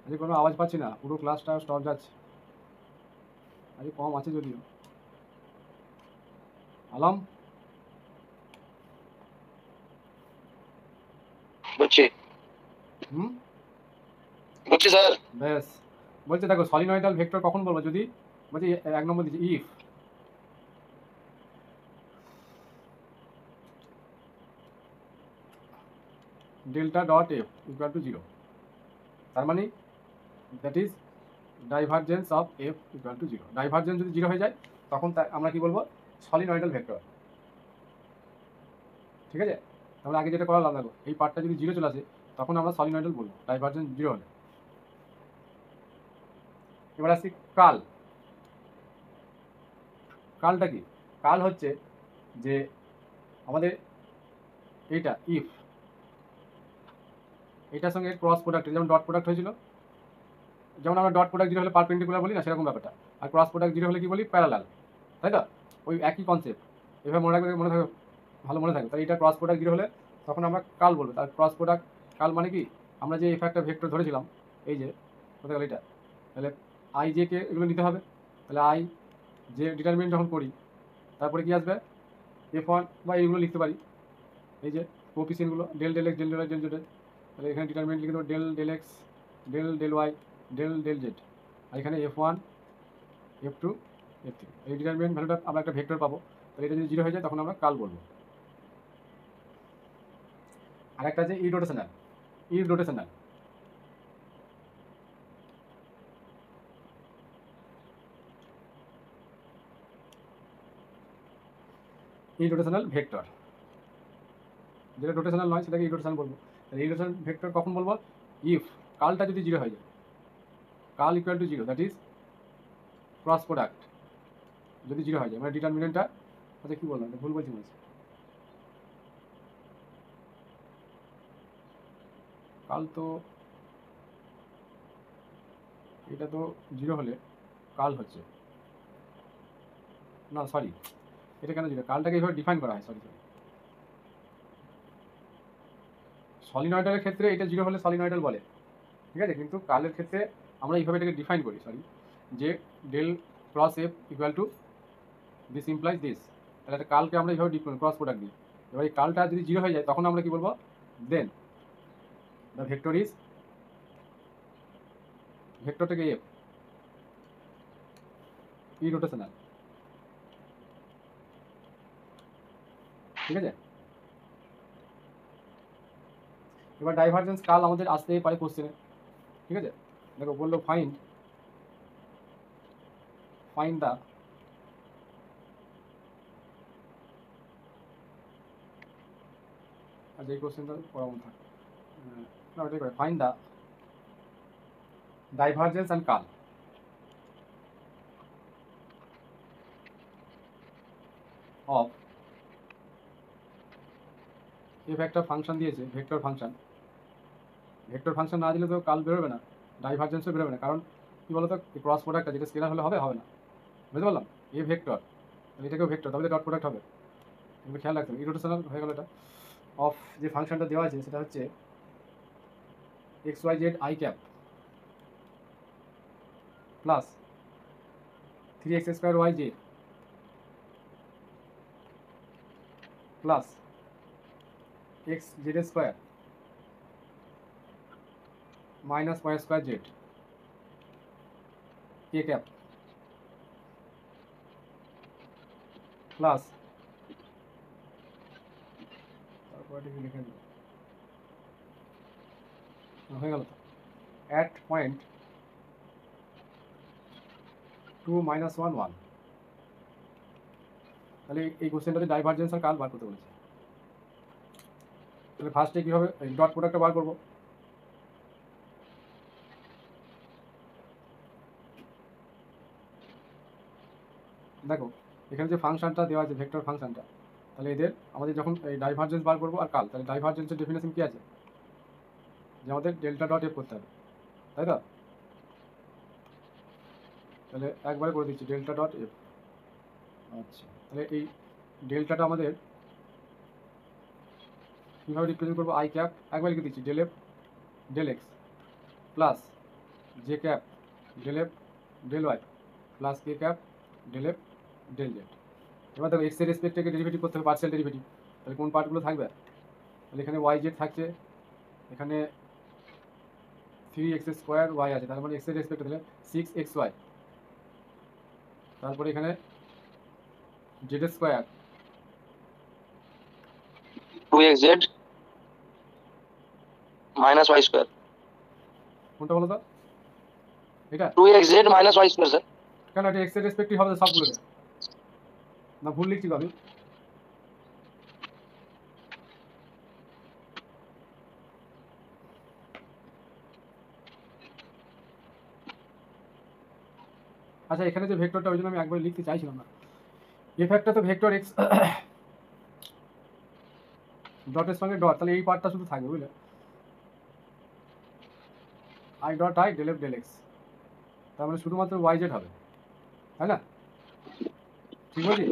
আজকে কোনো আওয়াজ পাচ্ছি না, পুরো ক্লাসটা স্টপ যাচ্ছে, আজকে কম আছে যদিও। আলম বুঝছি। বুঝছি স্যার। বেশ, বলছে দেখো সলিনয়েডাল ভেক্টর কখন বলবো? যদি বলছি এক নম্বর দিচ্ছি, if delta dot F equal to zero, তার মানে that is divergence of F equal to zero. Divergence যদি জিরো হয়ে যায় তখন আমরা কি বলবো? Solenoidal vector. ঠিক আছে, তাহলে আগে যেটা করালাম দেখো, এই পার্টটা যদি জিরো চলে আসে তখন আমরা সলিনয়েডাল বলবো, ডাইভারজেন্স জিরো হলে। এবার আসছি কাল। কালটা কি? কাল হচ্ছে যে আমাদের এইটা ইফ, এটার সঙ্গে ক্রস প্রোডাক্ট, যেমন ডট প্রোডাক্ট হয়েছিল, যেমন আমরা ডট প্রোডাক্ট জিরো হলে পারপেন্ডিকুলার বলি না, সেরকম ব্যাপারটা। আর ক্রস প্রোডাক্ট জিরো হলে কি বলি? প্যারালাল, তাই তো? ওই একই কনসেপ্ট, এভাবে মনে রাখবে, মনে থাকবে, ভালো মনে থাকবে। তাহলে এটা ক্রস প্রোডাক্ট জিরো হলে তখন আমরা কাল বলবো। তার ক্রস প্রোডাক্ট কাল মানে কি? আমরা যে এফ একটা ভেক্টর ধরেছিলাম, এই যে কোথায় গেল এটা, তাহলে আই জে কে এগুলো নিতে হবে। তাহলে আই যে ডিটারমিনেন্ট যখন করি, তারপরে কি আসবে? এফ ওয়ান বা এইগুলো লিখতে পারি, এই যে কোপিসিয়েন্টগুলো, del del x del del Y del Z. তাহলে এখানে ডিটারমিনেন্ট লিখে দেবো del del x del del Y del del Z, আর এখানে F1 F2 F3। এই ডিটারমিনেন্ট ভ্যালুটা আমরা একটা ভেক্টর পাবো, তাহলে এটা যদি জিরো হয়ে যায় তখন আমরা কাল বলবো। আর একটা আছে ইরোটেশনাল। ইরোটেশনাল ইরোটেশনাল ভেক্টর, যেটা রোটেশনাল নয় সেটাকে ইরোটেশনাল বলবো। তাহলে ইরোটেশনাল ভেক্টর কখন বলবো? ইফ কালটা যদি জিরো হয়ে যায়, কাল equal to zero, that is cross product যদি জিরো হয়ে যায়, মানে ডিটারমিনেন্টটা, আচ্ছা কী বললাম, ভুল বলছি মনে হচ্ছে। কাল তো এটা তো জিরো হলে কাল হচ্ছে না, সরি, এটা কেন জিরো? কালটাকে এইভাবে ডিফাইন করা হয়, সরি। সলিনয়েডালের ক্ষেত্রে এটা জিরো হলে সলিনয়েডাল বলে, ঠিক আছে, কিন্তু কালের ক্ষেত্রে আমরা এইভাবে এটাকে ডিফাইন করি, সরি, যে del cross f equal to this implies this. তাহলে একটা কালকে আমরা এইভাবে ক্রস প্রোডাক্ট দিই। এবার এই কালটা যদি জিরো হয়ে যায় তখন আমরা কি বলবো? দেন দ্য ভেক্টর ইজ, ভেক্টরটাকে এফ, ইরোটেশনাল, ঠিক আছে। এবার ডাইভারজেন্স কাল আমাদের আসতেই পারে কোশ্চেনে, ঠিক আছে। দেখো বললো ফাইন্ড দ্য, আচ্ছা এই কোশ্চেনটা পড়া মনে থাকে না, ওটাই করে ফাইন্ড দ্য ডাইভারজেন্স অ্যান্ড কাল অফ এফ। একটা ফাংশন দিয়েছে ভেক্টর ফাংশন, ভেক্টর ফাংশন না দিলে তো কাল বেরোবে না, ডাইভারজেন্সও বেরোবে না, কারণ কী বলতো ক্রস প্রোডাক্টটা যেটা স্কেলার হলে হবে না, বুঝতে পারলাম। এ ভেক্টর, এটাকেও ভেক্টর, তবে ডট প্রোডাক্ট হবে, এগুলো খেয়াল রাখতে হবে। ইরোটেশনাল হয়ে গেল এটা। অফ যে ফাংশনটা দেওয়া আছে সেটা হচ্ছে x Y Z I cap plus 3x² y J plus x z square minus y square z K cap plus, তারপর এটাকে লিখে দিল, হয়ে গেল তো, অ্যাট পয়েন্ট 2 - 1 1। তাহলে এই কোশ্চেনটাতে ডাইভারজেন্স আর কাল বার করতে বলেছে। তাহলে ফার্স্টে কীভাবে এই ডট প্রোডাক্টটা বার করবো? দেখো এখানে যে ফাংশনটা দেওয়া আছে ভেক্টর ফাংশনটা, তাহলে এদের আমাদের যখন এই ডাইভারজেন্স বার করবো আর কাল, তাহলে ডাইভারজেন্সের ডেফিনেশন কী আছে? যে আমাদের ডেল্টা ডট এফ করতে হবে, তাই তো? তাহলে একবারে করে দিচ্ছি ডেল্টা ডট এফ। আচ্ছা, তাহলে এই ডেল্টাটা আমাদের কীভাবে রিপ্রেজেন্ট করবো? আই ক্যাপ একবার লিখে দিচ্ছি, del F del x plus J cap del F del Y plus কে cap del F del Z. এবার দেখো এক্সের রেসপেক্টটাকে ডেরিভেটিভ করতে হবে, পার্সিয়াল ডেরিভেটিভ। তাহলে কোন পার্টগুলো থাকবে? তাহলে এখানে ওয়াই জেড থাকছে, এখানে 3x² ওয়াই আছে, তার মানে এক্সের রেসপেক্টে তাহলে 6xy, তারপরে এখানে Z square 2xz minus y square. কোনটা বলো তো? এটা 2xz minus y square, sir. কেন এটা এক্সের রেসপেক্টিভ হবে সবগুলোতে? না ভুল লিখছি আমি? আচ্ছা এখানে যে ভেক্টরটা, ওই জন্য আমি একবার লিখতে চাইছিলাম না। এফ একটা তো ভেক্টর এক্স ডটের সঙ্গে ডট, তাহলে এই পার্টটা শুধু থাকবে, বুঝলে? I dot i del F del x, তার মানে শুধুমাত্র ওয়াই জেড হবে, তাই না? ঠিক বলছি?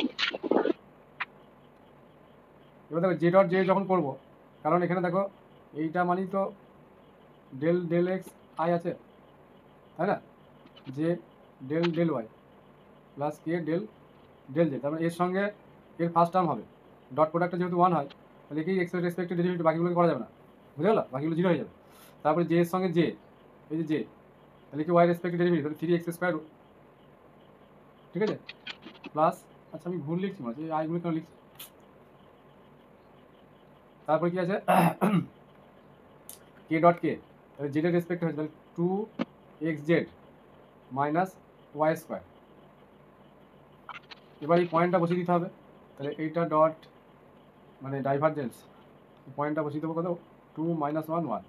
এবার দেখো জে ডট জে যখন করবো, কারণ এখানে দেখো এইটা মানেই তো ডেল ডেল এক্স আই আছে, তাই না? J del del Y plus কে ডেল ডেল জে, তার মানে এর সঙ্গে এর ফার্স্ট টার্ম হবে, ডট প্রোডাক্টটা যেহেতু 1 হয় তাহলে কি এক্সের রেসপেক্টে ডেরিভেটিভ বাকিগুলোকে করা যাবে না, বুঝে গেল? বাকিগুলো জিরো হয়ে যাবে। তারপরে জে এর সঙ্গে জে, এই যে জে, তাহলে কি ওয়াই রেসপেক্টে ডেরিভেটিভ, তাহলে 3x², ঠিক আছে, প্লাস, আচ্ছা আমি ভুল লিখছি মানে এই আইগুলো কেন লিখছি, তারপর কি আছে কে ডট কে, তাহলে জেডের রেসপেক্ট হচ্ছে তাহলে 2xz মাইনাস y²। এবার এই পয়েন্টটা বসিয়ে দিতে হবে, তাহলে এইটা ডট মানে ডাইভারজেন্স, পয়েন্টটা বসিয়ে দেবো কত, 2 - 1 1,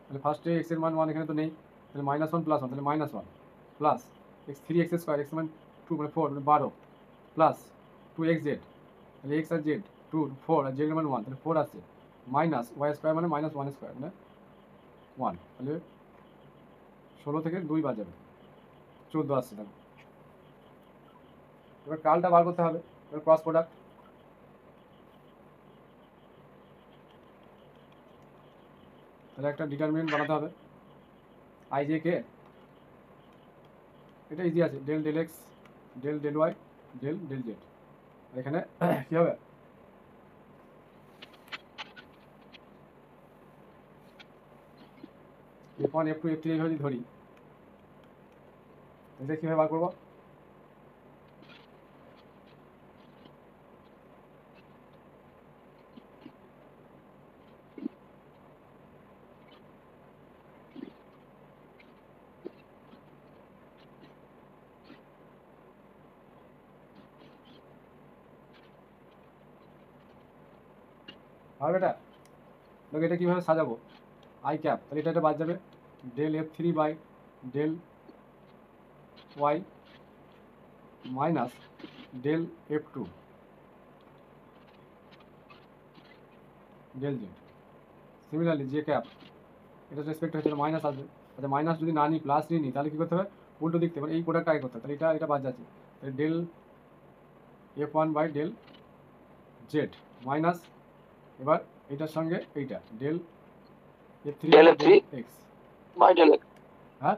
তাহলে ফার্স্টে এক্স এর মান 1 এখানে তো নেই, তাহলে -1 + 1, তাহলে -1 প্লাস x3x², x মান 2 মানে 4 মানে 12 প্লাস 2xz, তাহলে x আর z 2 4 আর z এর মান 1, তাহলে 4 আসছে, মাইনাস y² মানে -1² মানে 1, তাহলে 16 থেকে 2 বাদ যাবে, 14 আসছে। তাহলে এবার কালটা বার করতে হবে, এবার ক্রস প্রোডাক্ট, তাহলে একটা ডিটারমিনেন্ট বানাতে হবে আই জে কে, এটা ইজি আছে, del del x del del Y del del z, এখানে কি হবে f1 f2 f3 এইভাবে যদি ধরি, এটা কীভাবে বার করবো, পারবে এটা, দেখো এটা কীভাবে সাজাবো, আই ক্যাপ, তাহলে এটা বাদ যাবে, del f3 by del y minus del f2 del z. Similarly j cap, এটা রেসপেক্ট হচ্ছে মাইনাস আসবে, আচ্ছা মাইনাস যদি না নিই প্লাস নিই তাহলে কী করতে হবে, উল্টো দিকতে মানে এই প্রোডাক্টটা আগে করতে হবে, তাহলে এটা বাদ যাচ্ছে, তাহলে del f1 by del z minus, এবার এইটার সঙ্গে এইটা del f3 del f3 x, by del x, হ্যাঁ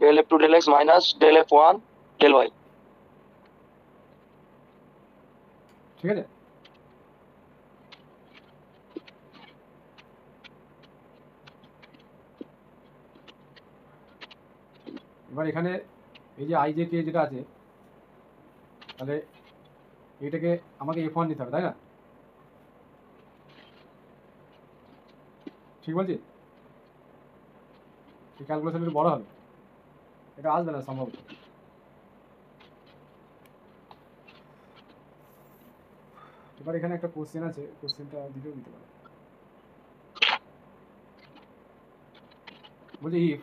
del f2 del x minus del f1 del y। ঠিক আছে, এবার এখানে এই যে আই জে কে যেটা আছে, তাহলে এইটাকে আমাকে f1 নিতে হবে, তাই না, ঠিক বলছি, এই ক্যালকুলেশন একটু বড় হবে, এটা আসবে না সম্ভবত। এবার এখানে একটা কোশ্চেন আছে, কোশ্চেনটা দিতেও দিতে পারে, বলছি ইফ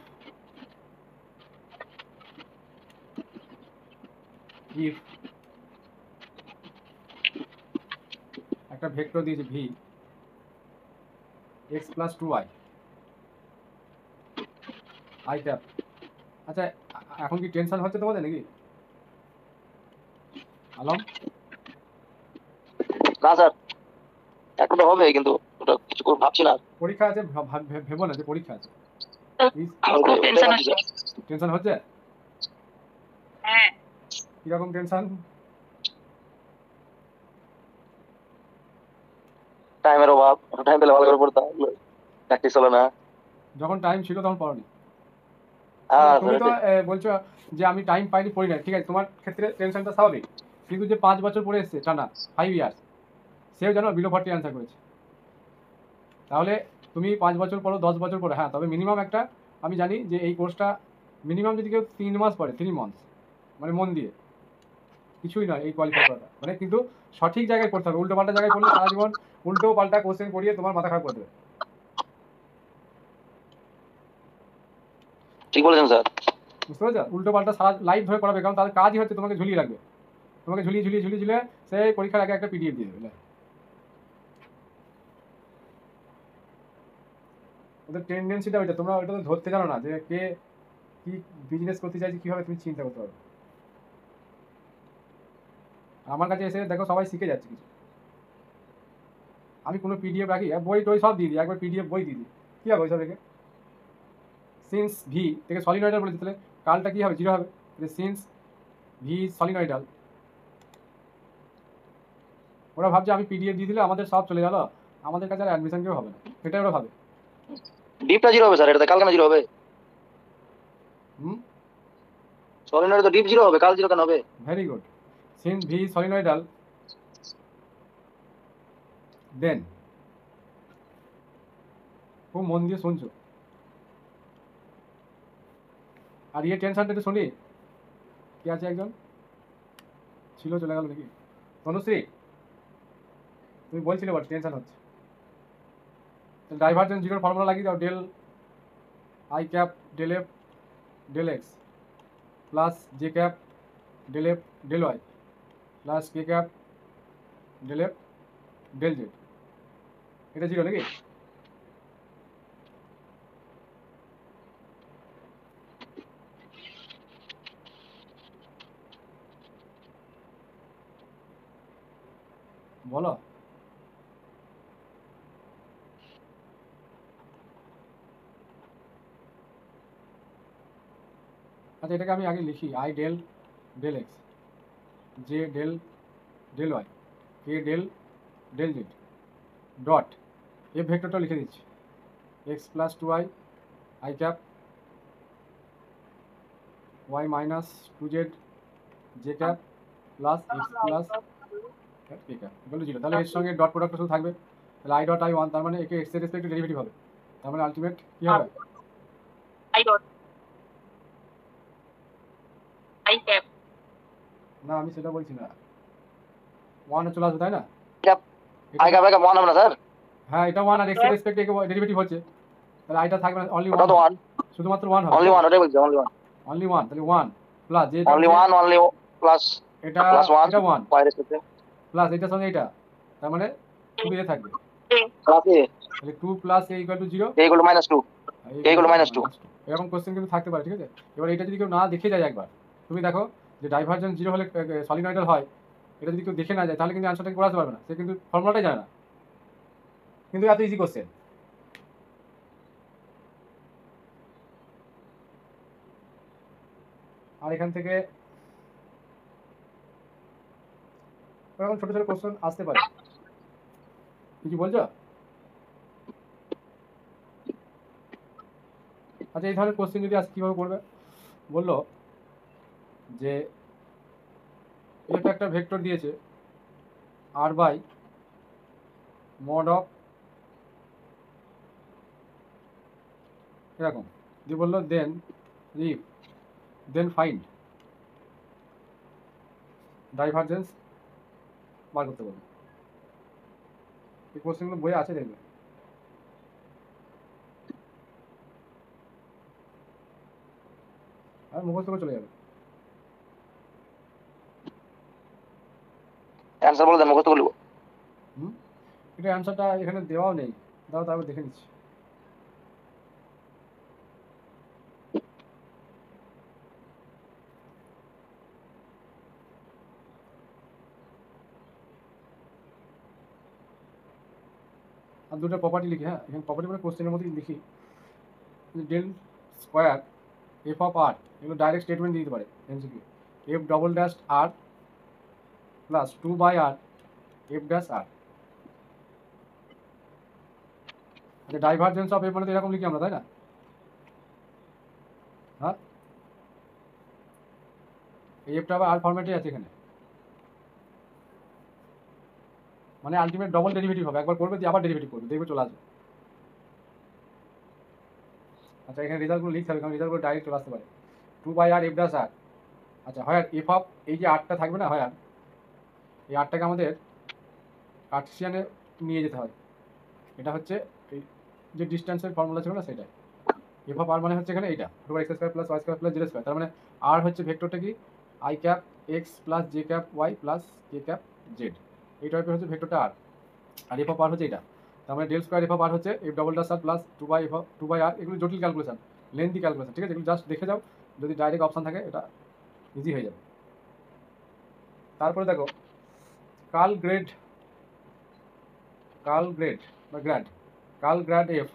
ইফ একটা ভেক্টর দিয়েছে V x plus 2y I cap, আচ্ছা এখন কি টেনশন হচ্ছে তোমাদের নাকি আলম, না স্যার, এখন তো হবে কিন্তু ওটা কিছু করে ভাবছি না। পরীক্ষা আছে, ভেবো না যে পরীক্ষা আছে, খুব টেনশন হচ্ছে। টেনশন হচ্ছে, হ্যাঁ কিরকম টেনশন, টাইমের অভাব, টাইম পেলে ভালো করে পড়তাম, প্র্যাকটিস হলো না। যখন টাইম ছিল তখন পড়নি, হ্যাঁ তুমি তো স্যার, বলছো যে আমি টাইম পাইনি পড়ি না, ঠিক আছে তোমার ক্ষেত্রে টেনশনটা স্বাভাবিক, কিন্তু যে 5 বছর পড়ে এসছে টানা 5 ইয়ার্স, সেও জানো বিলো 40 অ্যান্সার করেছে, তাহলে তুমি 5 বছর পড়ো 10 বছর পড়ো, হ্যাঁ তবে মিনিমাম একটা আমি জানি যে এই কোর্সটা মিনিমাম যদি কেউ 3 মাস পড়ে, 3 মান্থস মানে মন দিয়ে, কিছুই নয় এই কোয়ালিফাই করাটা, মানে কিন্তু সঠিক জায়গায় পড়তে হবে, উল্টো পাল্টা জায়গায় পড়লে সারা জীবন উল্টো পাল্টা কোশ্চেন পড়িয়ে তোমার মাথা খারাপ করে দেবে। ঠিক বলেছেন স্যার। বুঝতে পেরেছো, উল্টো পাল্টা সারা লাইফ ধরে পড়াবে, কারণ তাদের কাজই হচ্ছে তোমাকে ঝুলিয়ে রাখবে, তোমাকে ঝুলিয়ে ঝুলিয়ে ঝুলিয়ে ঝুলিয়ে সেই পরীক্ষার আগে একটা পিডিএফ দিয়ে দেবে, ওদের টেন্ডেন্সিটা ওইটা, তোমরা ওইটা তো ধরতে জানো না যে কে কি বিজনেস করতে চাইছে, কীভাবে তুমি চিন্তা করতে পারবে। আমার কাছে এসে দেখো সবাই শিখে যাচ্ছে কিছু, আমি কোনো পিডিএফ রাখি, বই টই সব দিয়ে দিই, একবার পিডিএফ বই দিয়ে দিই, কী হবে ওইসব রেখে, সিন্স ভি থেকে সলিনয়েডাল বলেছি, তাহলে কালটা কী হবে, 0 হবে, সিন্স ভি সলিনয়েডাল, ওরা ভাবছে আমি পিডিএফ দিয়ে দিলে আমাদের সব চলে গেল, আমাদের কাছে আর অ্যাডমিশন কেউ হবে না, এটাই ওরা ভাবে। ডিপটা জিরো হবে স্যার, এটাতে কাল কেন জিরো হবে? হুম, সলিনয়েডে তো ডিপ জিরো হবে, কাল জিরো কেন হবে? Very good. Since V solenoidal, দেন খুব মন দিয়ে শুনছো। আর ইয়ে টেনশনটা একটু শুনি, কি আছে একজন ছিল চলে গেল নাকি? তনুশ্রী, তুমি বলছিলে বল টেনশন হচ্ছে। ডাইভারজেন্স জিরোর ফর্মুলা লাগিয়ে দাও, del I cap del F del x plus J cap del F del Y plus K cap del F del Z. এটা জিরো নাকি? বলো। আচ্ছা, এটাকে আমি আগে লিখি, I del del x, J del del Y, K del del Z dot F ভেক্টরটা লিখে দিচ্ছি, X plus two I I cap Y minus two Z J cap plus x plus K cap equal to zero. তাহলে এর সঙ্গে dot product শুধু থাকবে, তাহলে I dot i one, তার মানে একে এক্স এর রেসপেক্টে ডেরিভেটিভ হবে, তার মানে আলটিমেট কি হবে? I dot I cap. না আমি সেটা বলছি না, ওয়ানে চলে আসবে তাই না? আই ক্যাপ ওয়ান হবে না স্যার? হ্যাঁ, এটা ওয়ান আর এক্স এর রেসপেক্টে ডেরিভেটিভ হচ্ছে, তাহলে আইটা থাকবে না, অনলি ওটা তো ওয়ান, ওয়ান, শুধুমাত্র ওয়ান হবে, অনলি ওয়ান, ওটাই বলছি, অনলি ওয়ান, অনলি ওয়ান। তাহলে ওয়ান প্লাস যে অনলি ওয়ান, অনলি প্লাস এটা প্লাস ওয়ান, এটা ওয়ান ওয়াই রেসপেক্টে প্লাস এটার সঙ্গে এটা, তার মানে শুধু এ থাকবে, প্লাস এ, তাহলে two plus a equal to zero, a equal to minus two, a equal to minus two. এরকম কোশ্চেন কিন্তু থাকতে পারে, ঠিক আছে? এবার এটা যদি কেউ না দেখে যায় একবার, তুমি দেখো যে ডাইভারজেন্স জিরো হলে সলিনয়েডাল হয়, এটা যদি কেউ দেখে না যায় তাহলে কিন্তু অ্যান্সারটা করে আসতে পারবে না, সে কিন্তু ফর্মুলাটাই জানে না, কিন্তু এত ইজি কোশ্চেন। আর এখান থেকে এরকম ছোট ছোট কোশ্চেন আসতে পারে, কি বলছো? আচ্ছা, এই ধরনের কোশ্চেন যদি আজ কীভাবে করবে বললো যে এফ একটা ভেক্টর দিয়েছে আর বাই মড অফ এরকম দিয়ে বললো দেন ইফ দেন ফাইন্ড ডাইভারজেন্স বার করতে বলবে। এই কোশ্চেনগুলো বইয়ে আছে, দেখবে। আর মুখস্থ করে চলে যাবে। অ্যানসার বলে দেন, মুখস্থ করে লিখব। এটা অ্যান্সারটা এখানে দেওয়াও নেই, দাও তারপর দেখে নিচ্ছি। আর দুটো প্রপার্টি লিখি, হ্যাঁ এখানে প্রপার্টি মানে কোশ্চেনের মধ্যে লিখি, del square F of R, এগুলো ডাইরেক্ট স্টেটমেন্ট দিয়ে দিতে পারে MCQ, F double dash R plus two by R F dash R. আচ্ছা, ডাইভারজেন্স অফ এফ মানে তো এরকম লিখি আমরা, তাই না? হ্যাঁ, এই এফটা আবার আর ফরম্যাটে আছে এখানে, মানে আলটিমেট ডবল ডেরিভেটিভ হবে, একবার করবে দিয়ে আবার ডেরিভেটিভ করবে, দেখবে চলে আসবে। আচ্ছা, এখানে রেজাল্টগুলো লিখতে হবে, কারণ রেজাল্টগুলো ডাইরেক্ট চলে আসতে পারে, two by R F dash R. আচ্ছা, হয় আর এফ অফ এই যে আরটা থাকবে না, হয় আর এই আরটাকে আমাদের কার্টেসিয়ানে নিয়ে যেতে হয়, এটা হচ্ছে এই যে ডিস্টেন্সের ফর্মুলা ছিল না সেটাই। এফ অফ আর মানে হচ্ছে এখানে এইটা root x square plus y square plus Z square, তার মানে আর হচ্ছে ভেক্টরটা কি i cap x plus J cap y plus K cap z, এই টাইপের হচ্ছে ভেক্টরটা আর। আর এফ অফ আর হচ্ছে এটা, তার মানে del square F of R হচ্ছে F double dash R plus two by R. এগুলো জটিল ক্যালকুলেশন, লেন্থি ক্যালকুলেশন, ঠিক আছে? এগুলো জাস্ট দেখে যাও, যদি ডাইরেক্ট অপশান থাকে এটা ইজি হয়ে যাবে। তারপরে দেখো কার্ল গ্রেড বা গ্র্যাড, কার্ল গ্র্যাড এফ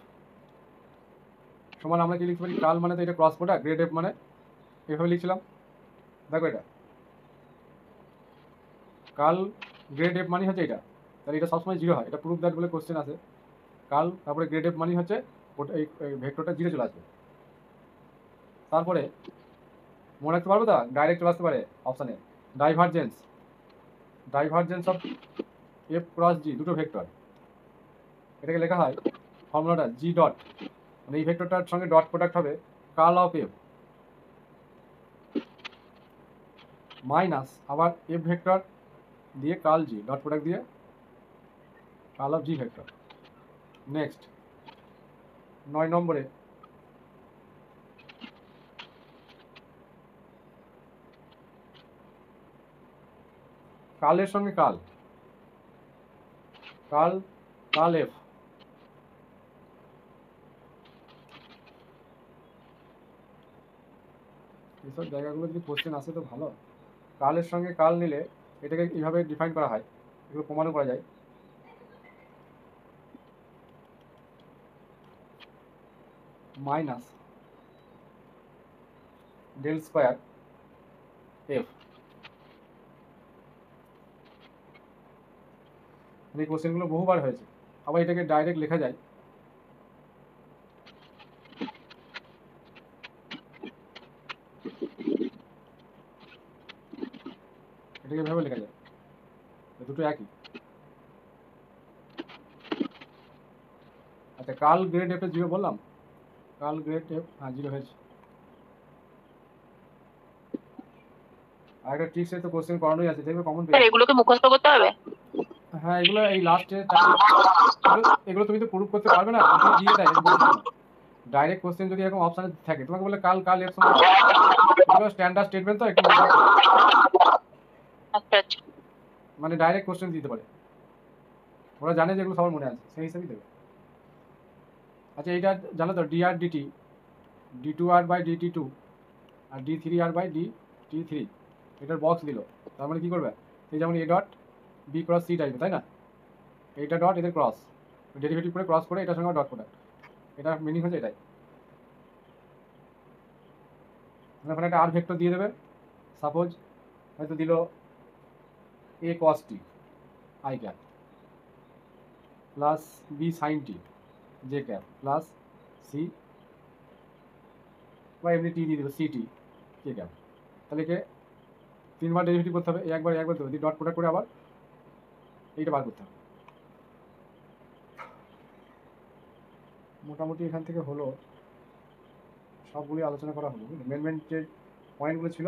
সমান আমরা কি লিখতে পারি, কার্ল মানে তো এটা ক্রস প্রোডাক্ট, গ্রেড এফ মানে এভাবে লিখছিলাম, দেখো এটা কার্ল গ্রেড এফ মানে হচ্ছে এটা, তাহলে এটা সবসময় জিরো হয়, এটা প্রুফ দ্যাট বলে কোশ্চেন আছে। কাল তারপরে গ্রেড এফ মানে হচ্ছে ওটা এই ভেক্টরটা জিরো চলে আসবে। তারপরে মনে রাখতে পারবো তো, ডাইরেক্ট চলে আসতে পারে অপশানে ডাইভারজেন্স অফ এফ ক্রস জি, দুটো ভেক্টর, এটাকে লেখা হয় ফর্মুলাটা জি ডট, মানে এই ভেক্টরটার সঙ্গে ডট প্রোডাক্ট হবে কার্ল অফ এফ মাইনাস আবার এফ ভেক্টর দিয়ে কার্ল জি, ডট প্রোডাক্ট দিয়ে curl of g vector. Next 9 নম্বরে কালের সঙ্গে কাল এফ, এইসব জায়গাগুলো যদি কোশ্চেন আসে তো ভালো। কালের সঙ্গে কাল নিলে এটাকে এইভাবে ডিফাইন করা হয়, এগুলো প্রমাণও করা যায়। মাইনাস ডেল স্কোয়ার এফ, এই কোশ্চেনগুলো বহুবার হয়েছে। আবার এটাকে ডাইরেক্ট লেখা যায় এটাকে এভাবে লেখা যায়, দুটো একই। আচ্ছা, কার্ল গ্রেড এফ এর জিরো বললাম, কার্ল গ্রেড এফ হ্যাঁ জিরো হয়েছে। আর একটা ট্রিক্স তো কোশ্চেন করানোই আছে, দেখবে কমন স্যার পেয়ে। এগুলোকে মুখস্থ করতে হবে? হ্যাঁ, এগুলো এই লাস্টে এগুলো তুমি তো প্রুফ করতে পারবে না, তুমি দিয়ে দেয় ডাইরেক্ট কোশ্চেন যদি এরকম অপশানে থাকে, তোমাকে বলে কাল এফ সমান, এগুলো স্ট্যান্ডার্ড স্টেটমেন্ট তো একটু আচ্ছা আচ্ছা। মানে ডাইরেক্ট কোশ্চেন দিতে পারে, ওরা জানে যে এগুলো সবার মনে আছে, সেই হিসাবেই দেবে। আচ্ছা, এইটা জানো তো d r dt, d two r by dt two r d three r by dt three, এটার বক্স দিল, তার মানে কী করবে, এই যেমন a dot b cross c টাইপের, তাই না? এইটা ডট এদের ক্রস, ডেরিভেটিভ করে ক্রস করে এটার সঙ্গে ডট প্রোডাক্ট, এটা মিনিং হচ্ছে এটাই। ওখানে একটা আর ভেক্টর দিয়ে দেবে, সাপোজ হয়তো দিল A cos T I cap plus B sine T J cap plus C, বা এমনি টি দিয়ে দেবে সি টি কে ক্যাপ। তাহলে কে 3বার ডেরিভেটিভ করতে হবে, একবার করতে হবে, ডট প্রোডাক্ট করে আবার এইটা বার করতে হবে। মোটামুটি এখান থেকে হলো, সবগুলি আলোচনা করা হলো। মেন যে পয়েন্টগুলো ছিল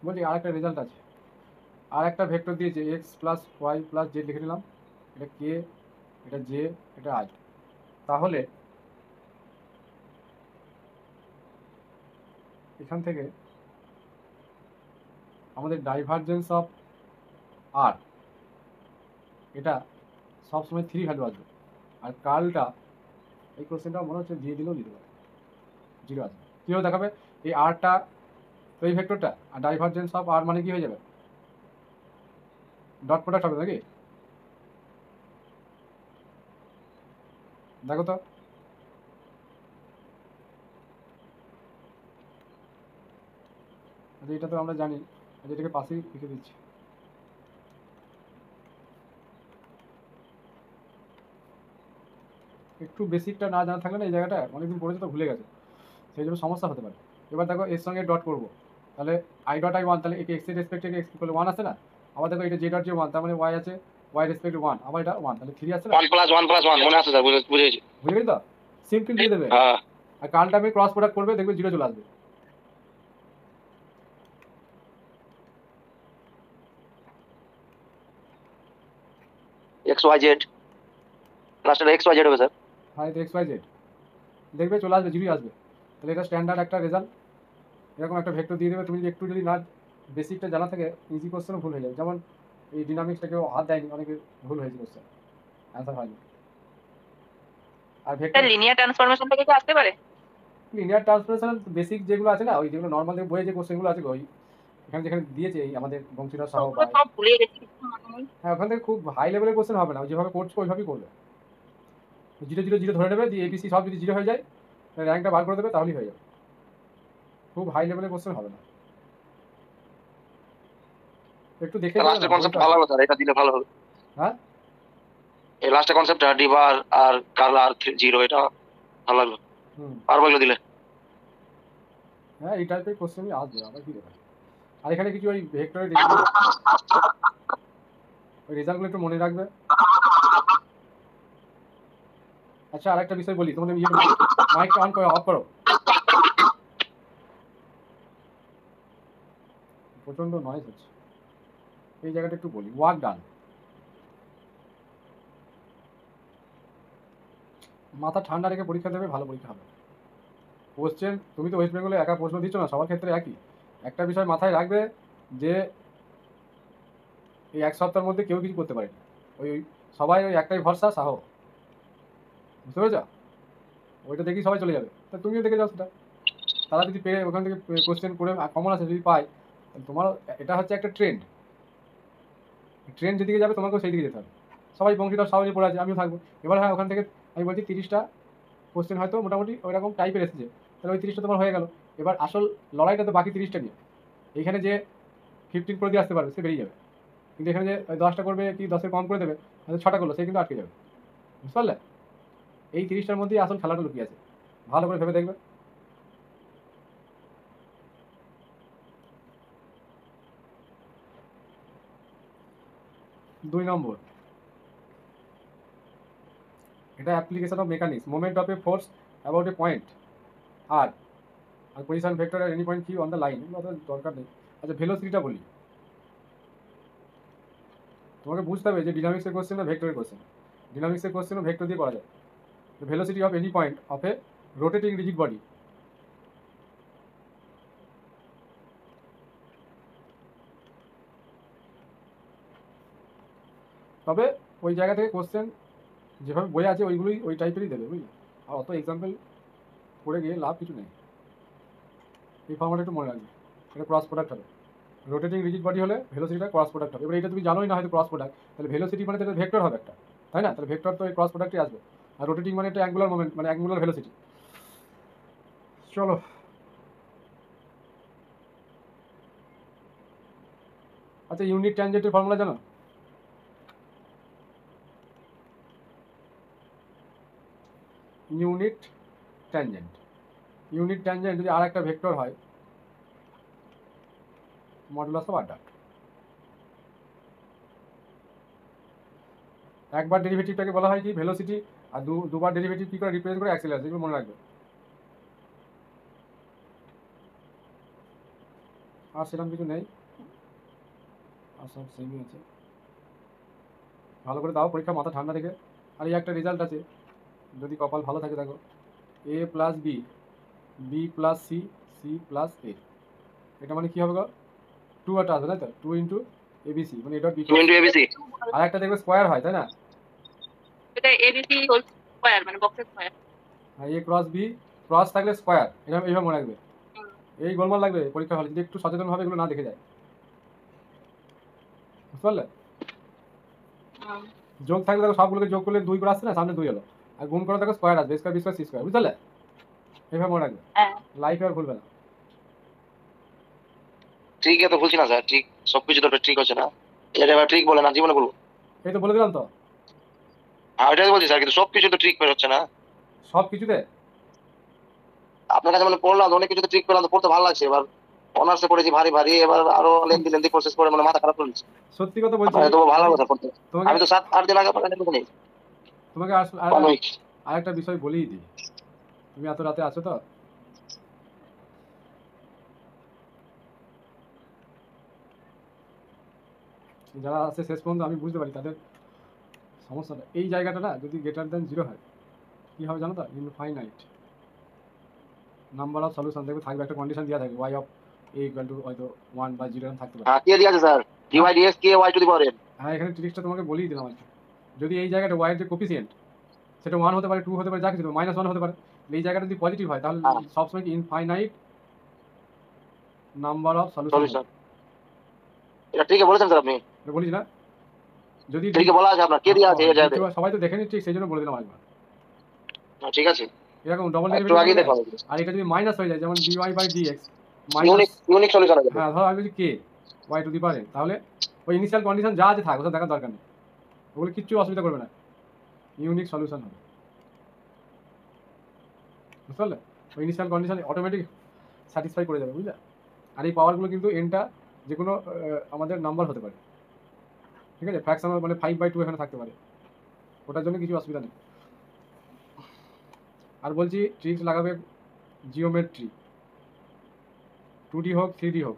বলছি, আর একটা রেজাল্ট আছে, আর একটা ভেক্টর দিয়েছে x plus y plus z লিখে নিলাম, এটা কে, এটা জে, এটা আই। তাহলে এখান থেকে আমাদের ডাইভারজেন্স অফ আর, এটা সবসময় 3 ভ্যালু আসবে। আর কার্লটা, এই কোশ্চেনটা মনে হচ্ছে দিয়ে দিলেও দিতে পারে, জিরো আসবে। কীভাবে দেখাবে, এই আরটা তো এই ভেক্টরটা, আর ডাইভারজেন্স অফ আর মানে কি হয়ে যাবে, ডট প্রোডাক্ট হবে নাকি? দেখো তো, এটা তো আমরা জানি, এটাকে পাশেই লিখে দিচ্ছি। একটু বেসিকটা না জানা থাকলে না, এই জায়গাটা অনেকদিন পড়েছে তো ভুলে গেছে, সেই জন্য সমস্যা হতে পারে। এবার দেখো এর সঙ্গে ডট করবো, তাহলে আই ডট আই ওয়ান, তাহলে একে এক্স এর রেসপেক্টে এক্স ইকুয়াল 1 আছে না? আবার দেখো এটা জে ডট জে 1, তার মানে ওয়াই আছে, ওয়াই রেসপেক্ট 1, আবার এটা 1, তাহলে 3 আছে না? 1 + 1 + 1 মনে আছে স্যার, বুঝেছি। বুঝে গেলি তো, সিম্পল দিয়ে দেবে। হ্যাঁ, আর কার্লটা আমি ক্রস প্রোডাক্ট করবে, দেখবে জিরো চলে আসবে। XYZ লাস্টে XYZ হবে স্যার। হ্যাঁ, এটা এক্স ওয়াই জেড, দেখবে চলে আসবে, জিরোই আসবে। তাহলে এটা স্ট্যান্ডার্ড একটা রেজাল্ট। এরকম একটা ভেক্টর দিয়ে দেবে, তুমি যদি একটু যদি না বেসিকটা জানা থাকে, ইজি কোশ্চেনও ভুল হয়ে যাবে। যেমন এই ডিনামিক্সটাকেও হাত দেয়নি, অনেকে ভুল হয়েছে কোশ্চেন, অ্যান্সার হয়নি। আর স্যার ভেক্টর লিনিয়ার ট্রান্সফরমেশন থেকে কি আসতে পারে? লিনিয়ার ট্রান্সফরমেশন বেসিক যেগুলো আছে না, ওই যেগুলো নর্মাল বইয়ে যে কোশ্চেনগুলো আছে, ওই এখানে যেখানে দিয়েছে এই আমাদের বংশীধর সাহ ওগুলো বা, সব ভুলে গেছি, কিছু মনে নেই। হ্যাঁ ওখান থেকে খুব হাই লেভেলের কোশ্চেন হবে না, যেভাবে করছো ওইভাবেই করবে। জিরো জিরো জিরো ধরে নেবে, দিয়ে এবিসি সব যদি জিরো হয়ে যায়, র্যাঙ্কটা বার করে দেবে, তাহলেই হয়ে যাবে। খুব হাই লেভেলের কোশ্চেন হবে না। একটু দেখে লাস্টের কনসেপ্ট ভালো হলো স্যার, এটা দিলে ভালো হবে। হ্যাঁ এই লাস্টের কনসেপ্টটা ডিবার আর কার্ল আর জিরো, এটা ভালো লাগলো। হুম পারবো এগুলো দিলে? হ্যাঁ এই টাইপের কোশ্চেনই আসবে, আবার কি দেবে। আর এখানে কিছু ওই ভেক্টরের ওই রেজাল্টগুলো একটু মনে রাখবে। আচ্ছা আরেকটা বিষয় বলি, তোমাদের ইয়ে মাইকটা অন করো, অফ করো, প্রচন্ড নয়েজ হচ্ছে। এই জায়গাটা একটু বলি, ওয়ার্ক ডান। মাথা ঠান্ডা রেখে পরীক্ষা দেবে, ভালো পরীক্ষা হবে। কোশ্চেন তুমি তো ওয়েস্ট বেঙ্গলে একা প্রশ্ন দিচ্ছ না, সবার ক্ষেত্রে একই। একটা বিষয় মাথায় রাখবে যে এই এক সপ্তাহের মধ্যে কেউ কিছু করতে পারেনি। ওই সবাই ওই একটাই ভরসা, সাহ, বুঝতে পেরেছ? ওইটা দেখেই সবাই চলে যাবে, তা তুমিও দেখে যাও সেটা। তারা যদি পেরে ওখান থেকে কোশ্চেন করে কমন আসে যদি পায়, তোমার এটা হচ্ছে একটা ট্রেন্ড। ট্রেন যেদিকে যাবে তোমাকেও সেই দিকে যেতে হবে। সবাই বংশীধর সাহু নিয়ে পড়ে আছে, আমিও থাকবো। এবার হ্যাঁ ওখান থেকে আমি বলছি 30টা কোশ্চেন হয়তো মোটামুটি ওই রকম টাইপের এসেছে, তাহলে ওই 30টা তোমার হয়ে গেল। এবার আসল লড়াইটা তো বাকি 30টা নিয়ে। এইখানে যে 15 করে দিয়ে আসতে পারবে সে বেরিয়ে যাবে, কিন্তু এখানে যে 10টা করবে কি 10-এর কম করে দেবে, হয়তো 6টা করলো, সে কিন্তু আটকে যাবে। বুঝতে পারলে? এই 30টার মধ্যেই আসল খেলাটা লুকিয়ে আছে, ভালো করে ভেবে দেখবে। 2 নম্বর, এটা application of mechanics, moment of a force about a point আর position vector at any point q on the line, এগুলো তো দরকার নেই। আচ্ছা ভেলোসিটিটা বলি, তোমাকে বুঝতে হবে যে ডিনামিক্সের কোশ্চেন না ভেক্টরের কোশ্চেন। ডিনামিক্সের কোশ্চেনও ভেক্টর দিয়ে করা যায়। Velocity of any point of A rotating rigid body, তবে ওই জায়গা থেকে কোশ্চেন যেভাবে বই আছে ওইগুলোই ওই টাইপেরই দেবে, বুঝলি? আর অত এক্সাম্পল পড়ে গিয়ে লাভ কিছু নেই। এই ফর্মটা একটু মনে রাখবে, এটা ক্রস প্রোডাক্ট হবে। রোটেটিং রিজিড বডি হলে ভেলোসিটিটা ক্রস প্রোডাক্ট হবে। এবার এটা তুমি জানোই না হয়তো ক্রস প্রোডাক্ট, তাহলে ভেলোসিটি মানে তাহলে ভেক্টর হবে একটা, তাই না? তাহলে ভেক্টর তো এই ক্রস প্রোডাক্টই আসবে। আর রোটেটিং মানে একটা অ্যাঙ্গুলার মোমেন্ট, মানে অ্যাঙ্গুলার ভেলোসিটি। চলো, আচ্ছা ইউনিট ট্যানজেন্টের ফর্মুলা জানো? ইউনিট ট্যানজেন্ট, ইউনিট ট্যানজেন্ট যদি আর একটা ভেক্টর হয়, মডুলাস অফ আর ডট। একবার ডেরিভেটিভটাকে বলা হয় কি ভেলোসিটি, আর দুবার ডেরিভেটিভ কি করে রিপ্রেজেন্ট করে অ্যাক্সিলারেশন, এগুলো মনে রাখবে। আর সেরকম কিছু নেই, আর সব সেমই আছে। ভালো করে দাও পরীক্ষা, মাথা ঠান্ডা রেখে। আর এই একটা রেজাল্ট আছে, যদি কপাল ভালো থাকে দেখো, A plus B, B plus C, C plus A. এটা মানে কি হবে গো? 2 একটা আসবে তাই তো, 2 ইন্টু এবিসি, মানে এটা বি। 2 into ABC। আর একটা দেখবে স্কোয়ার হয়, তাই না? এটা এবিসি হোল স্কয়ার মানে বক্সের স্কয়ার। আর এ ক্রস বি, ক্রস থাকলে স্কোয়ার, এরকম এইভাবে মনে রাখবে। এই গোলমাল লাগবে পরীক্ষা হলে যদি একটু সচেতনভাবে এগুলো না দেখে যায়, বুঝতে পারলে? যোগ থাকলে দেখো সবগুলোকে যোগ করলে 2 করে আসছে না, সামনে 2 হলো। আর গুণ করে দেখো স্কোয়ার আসবে, square b square c square, বুঝতে পারলে? এইভাবে মনে রাখবে, লাইফে আর ভুলবে না। ঠিক আছে, বলছি না স্যার, ঠিক সবকিছু তো ঠিক হচ্ছে না। এটা এবার ঠিক বলে না, জীবনে বলবো। এই তো বলে দিলাম তো, হ্যাঁ ওইটাই বলছি স্যার, কিন্তু সবকিছু তো ঠিক হচ্ছে না। সব কিছুতে। আপনার কাছে মানে পড়লাম, অনেক কিছু ঠিক পেলাম, তো পড়তে ভালো লাগছে। এবার অনার্সে পড়েছি ভারী ভারী, এবার আরো লেন্দি লেন্দি প্রসেস করে মানে মাথা খারাপ করে দিচ্ছে। সত্যি কথা বলছি, আপনার তো ভালো কথা পড়তে। তোমাকে আমি তো 7-8 দিন আগে পড়া নেই। তোমাকে আরেকটা বিষয় বলেই দিই, তুমি এত রাতে আছো তো, যারা আছে শেষ পর্যন্ত আমি বুঝতে পারি তাদের সমস্যাটা। এই জায়গাটা না যদি গ্রেটার দ্যান 0 হয় কী হবে জানো তো? ইনফাইনাইট নাম্বার অফ সলিউশন দেখবে থাকবে, একটা কন্ডিশন দেওয়া থাকবে, y of a equal to হয়তো 1 বা 0 এরকম থাকতে পারে। হ্যাঁ কে দিয়েছে স্যার? ডিওয়াই ডিএক্স কে Y to the power n. হ্যাঁ এখানে ট্রিক্সটা তোমাকে বলেই দিলাম আর কি। যদি এই জায়গাটা ওয়াইয়ের যে কোফিসিয়েন্ট সেটা 1 হতে পারে, 2 হতে পারে, যা কিছু -1 হতে পারে, এই জায়গাটা যদি পজিটিভ হয় তাহলে সবসময় ইনফাইনাইট নাম্বার অফ সলিউশন। এটা ঠিকই বলেছেন স্যার আপনি, বলিস না? যদি ঠিকই বলা আছে আপনার, কে দিয়ে আছে এই জায়গাতে? সবাই তো দেখেনি ঠিক, সেই জন্য বলে দিলাম একবার। ঠিক আছে, এরকম ডবল একটু আগে দেখো। আর এটা যদি মাইনাস হয়ে যায়, যেমন dy by dx unique solution আছে। হ্যাঁ ধরো আমি বলছি K, Y to the power N. তাহলে ওই ইনিশিয়াল কন্ডিশন যা আছে থাক, ওটা দেখার দরকার নেই, ওগুলো কিচ্ছু অসুবিধা করবে না, ইউনিক সলিউশন হবে। বুঝতে পারলে? ওই ইনিশিয়াল কন্ডিশন অটোমেটিক স্যাটিসফাই করে যাবে, বুঝলে? আর এই পাওয়ারগুলো কিন্তু এনটা যে কোনো আমাদের নাম্বার হতে পারে, ঠিক আছে? ফ্র্যাকশনাল মানে 5/2 এখানে থাকতে পারে, ওটার জন্য কিছু অসুবিধা নেই। আর বলছি ট্রিক্স লাগাবে জিওমেট্রি, 2D হোক 3D হোক,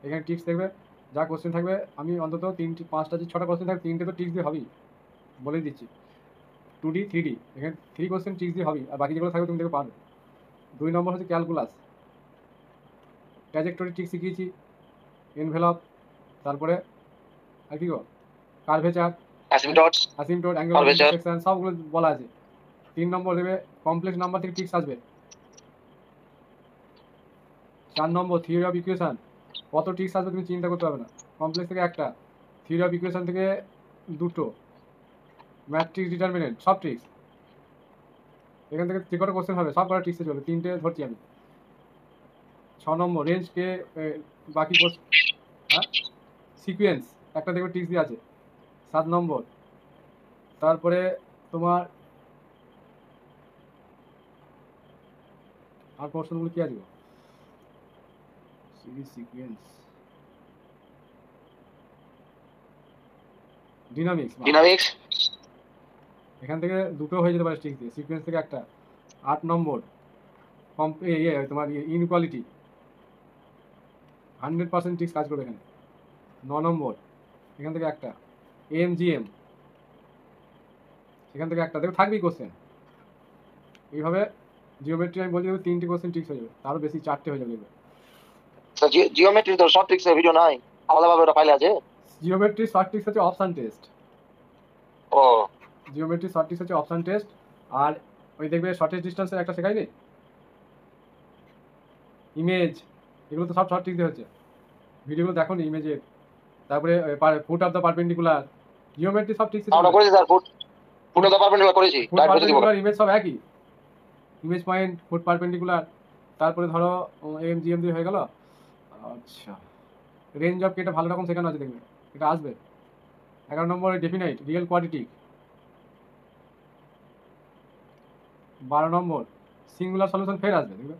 এখানে ট্রিক্স দেখবে, যা কোশ্চেন থাকবে আমি অন্তত 5টা 6টা কোশ্চেন থাকবে, 3টে তো ট্রিক্স দিয়ে হবেই, বলেই দিচ্ছি। 2D 3D এখানে 3 কোশ্চেন ট্রিক্স দিয়ে হবেই, আর বাকি যেগুলো থাকবে তুমি দেখবে পারবে। 2 নম্বর হচ্ছে ক্যালকুলাস, ট্র্যাজেক্টরি ট্রিক্স শিখিয়েছি, এনভেলপ, তারপরে আর কি গো, curvature, asymptotes, asymptote, angle of curvature, intersection, সবগুলো বলা আছে। 3 নম্বর দেবে কমপ্লেক্স নাম্বার থেকে ট্রিক্স আসবে। 4 নম্বর থিওরি অফ ইকুয়েশন, কত ট্রিক্স আসবে তুমি চিন্তা করতে হবে না, কমপ্লেক্স থেকে একটা, থিওরি অফ ইকুয়েশন থেকে 2টো, ম্যাট্রিক্স ডিটারমিনেন্ট, সব ট্রিক্স। এখান থেকে যে কটা কোশ্চেন হবে সব কটা ট্রিক্সে চলবে, 3টে ধরছি আমি। 6 নম্বর রেঞ্জকে বাকি কোর্স, হ্যাঁ সিকুয়েন্স একটা দেখবে ট্রিক্স দিয়ে আছে। 7 নম্বর তারপরে তোমার আর কোশ্চেনগুলো কি আছে, সিরিজ সিকুয়েন্স, ডিনামিক্স, এখান থেকে 2টো হয়ে যেতে পারে ট্রিক্স দিয়ে, সিকুয়েন্স থেকে একটা। 8 নম্বর তোমার ইনইকুয়ালিটি, 100% ট্রিক্স কাজ করবে এখানে। 9 নম্বর এখান থেকে একটা, এমজিএম এখান থেকে একটা, দেখো থাকবেই কোশ্চেন। এইভাবে জিওমেট্রি আমি বলছি 3টে কোশ্চেন ট্রিক্স হয়ে যাবে, তারও বেশি 4টে হয়ে যাবে দেখবে। জিওমেট্রি তো শর্ট ট্রিক্সের ভিডিও নাই, আলাদাভাবে ওটা ফাইলে আছে। জিওমেট্রি শর্ট ট্রিক্স হচ্ছে অপশন টেস্ট, ও জিওমেট্রি শর্ট ট্রিক্স হচ্ছে অপশন টেস্ট। আর ওই দেখবে শর্টেস্ট ডিস্টেন্সের একটা শেখায়নি, ইমেজ, এগুলো তো সব শর্ট ট্রিক্স দিয়ে হচ্ছে, ভিডিওগুলো দেখো নি ইমেজের। তারপরে foot of the perpendicular, geometry সব ট্রিক্স, আমরা করেছি স্যার, ফুট অফ পারপেন্ডিকুলার করেছি, ফুট ডাইরেক্ট বুঝে দিব। পারপেন্ডিকুলার ইমেজ সব একই, ইমেজ পয়েন্ট ফুট পারপেন্ডিকুলার। তারপরে ধরো এমজিএম দিয়ে হয়ে গেল। আচ্ছা, রেঞ্জ অফ এটা ভালো রকম শেখানো আছে, দেখবে এটা আসবে। 11 নম্বর ডেফিনাইট রিয়েল কোয়াড্রেটিক। 12 নম্বর সিঙ্গুলার সলিউশন ফের আসবে, দেখবে।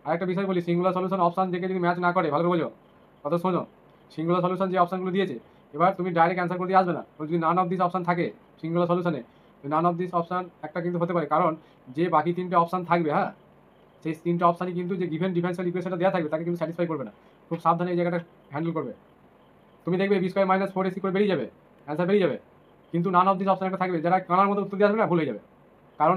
আরেকটা বিষয় বলি, সিঙ্গুলার সলিউশন অপশন দেখে যদি ম্যাচ না করে, ভালো করে বোঝো কথা, শোনো। সিঙ্গুলার সলিউশন যে অপশনগুলো দিয়েছে, এবার তুমি ডাইরেক্ট অ্যান্সার করে দিয়ে আসবে না, যদি নান অফ দিস অপশন থাকে সিঙ্গুলার সলিউশনে, নান অফ দিস অপশন একটা কিন্তু হতে পারে, কারণ যে বাকি 3টে অপশন থাকবে, হ্যাঁ সেই 3টে অপশনই কিন্তু যে গিভেন ডিফারেন্সিয়াল ইকুয়েশনটা দেওয়া থাকবে তাকে কিন্তু স্যাটিসফাই করবে না, খুব সাবধানে এই জায়গাটা হ্যান্ডেল করবে। তুমি দেখবে বি স্কোয়ার মাইনাস 4ac করে বেরিয়ে যাবে, অ্যান্সার বেরিয়ে যাবে, কিন্তু নান অফ দিস অপশন একটা থাকবে, যারা কানার মতো উত্তর দিয়ে আসবে না ভুল হয়ে যাবে, কারণ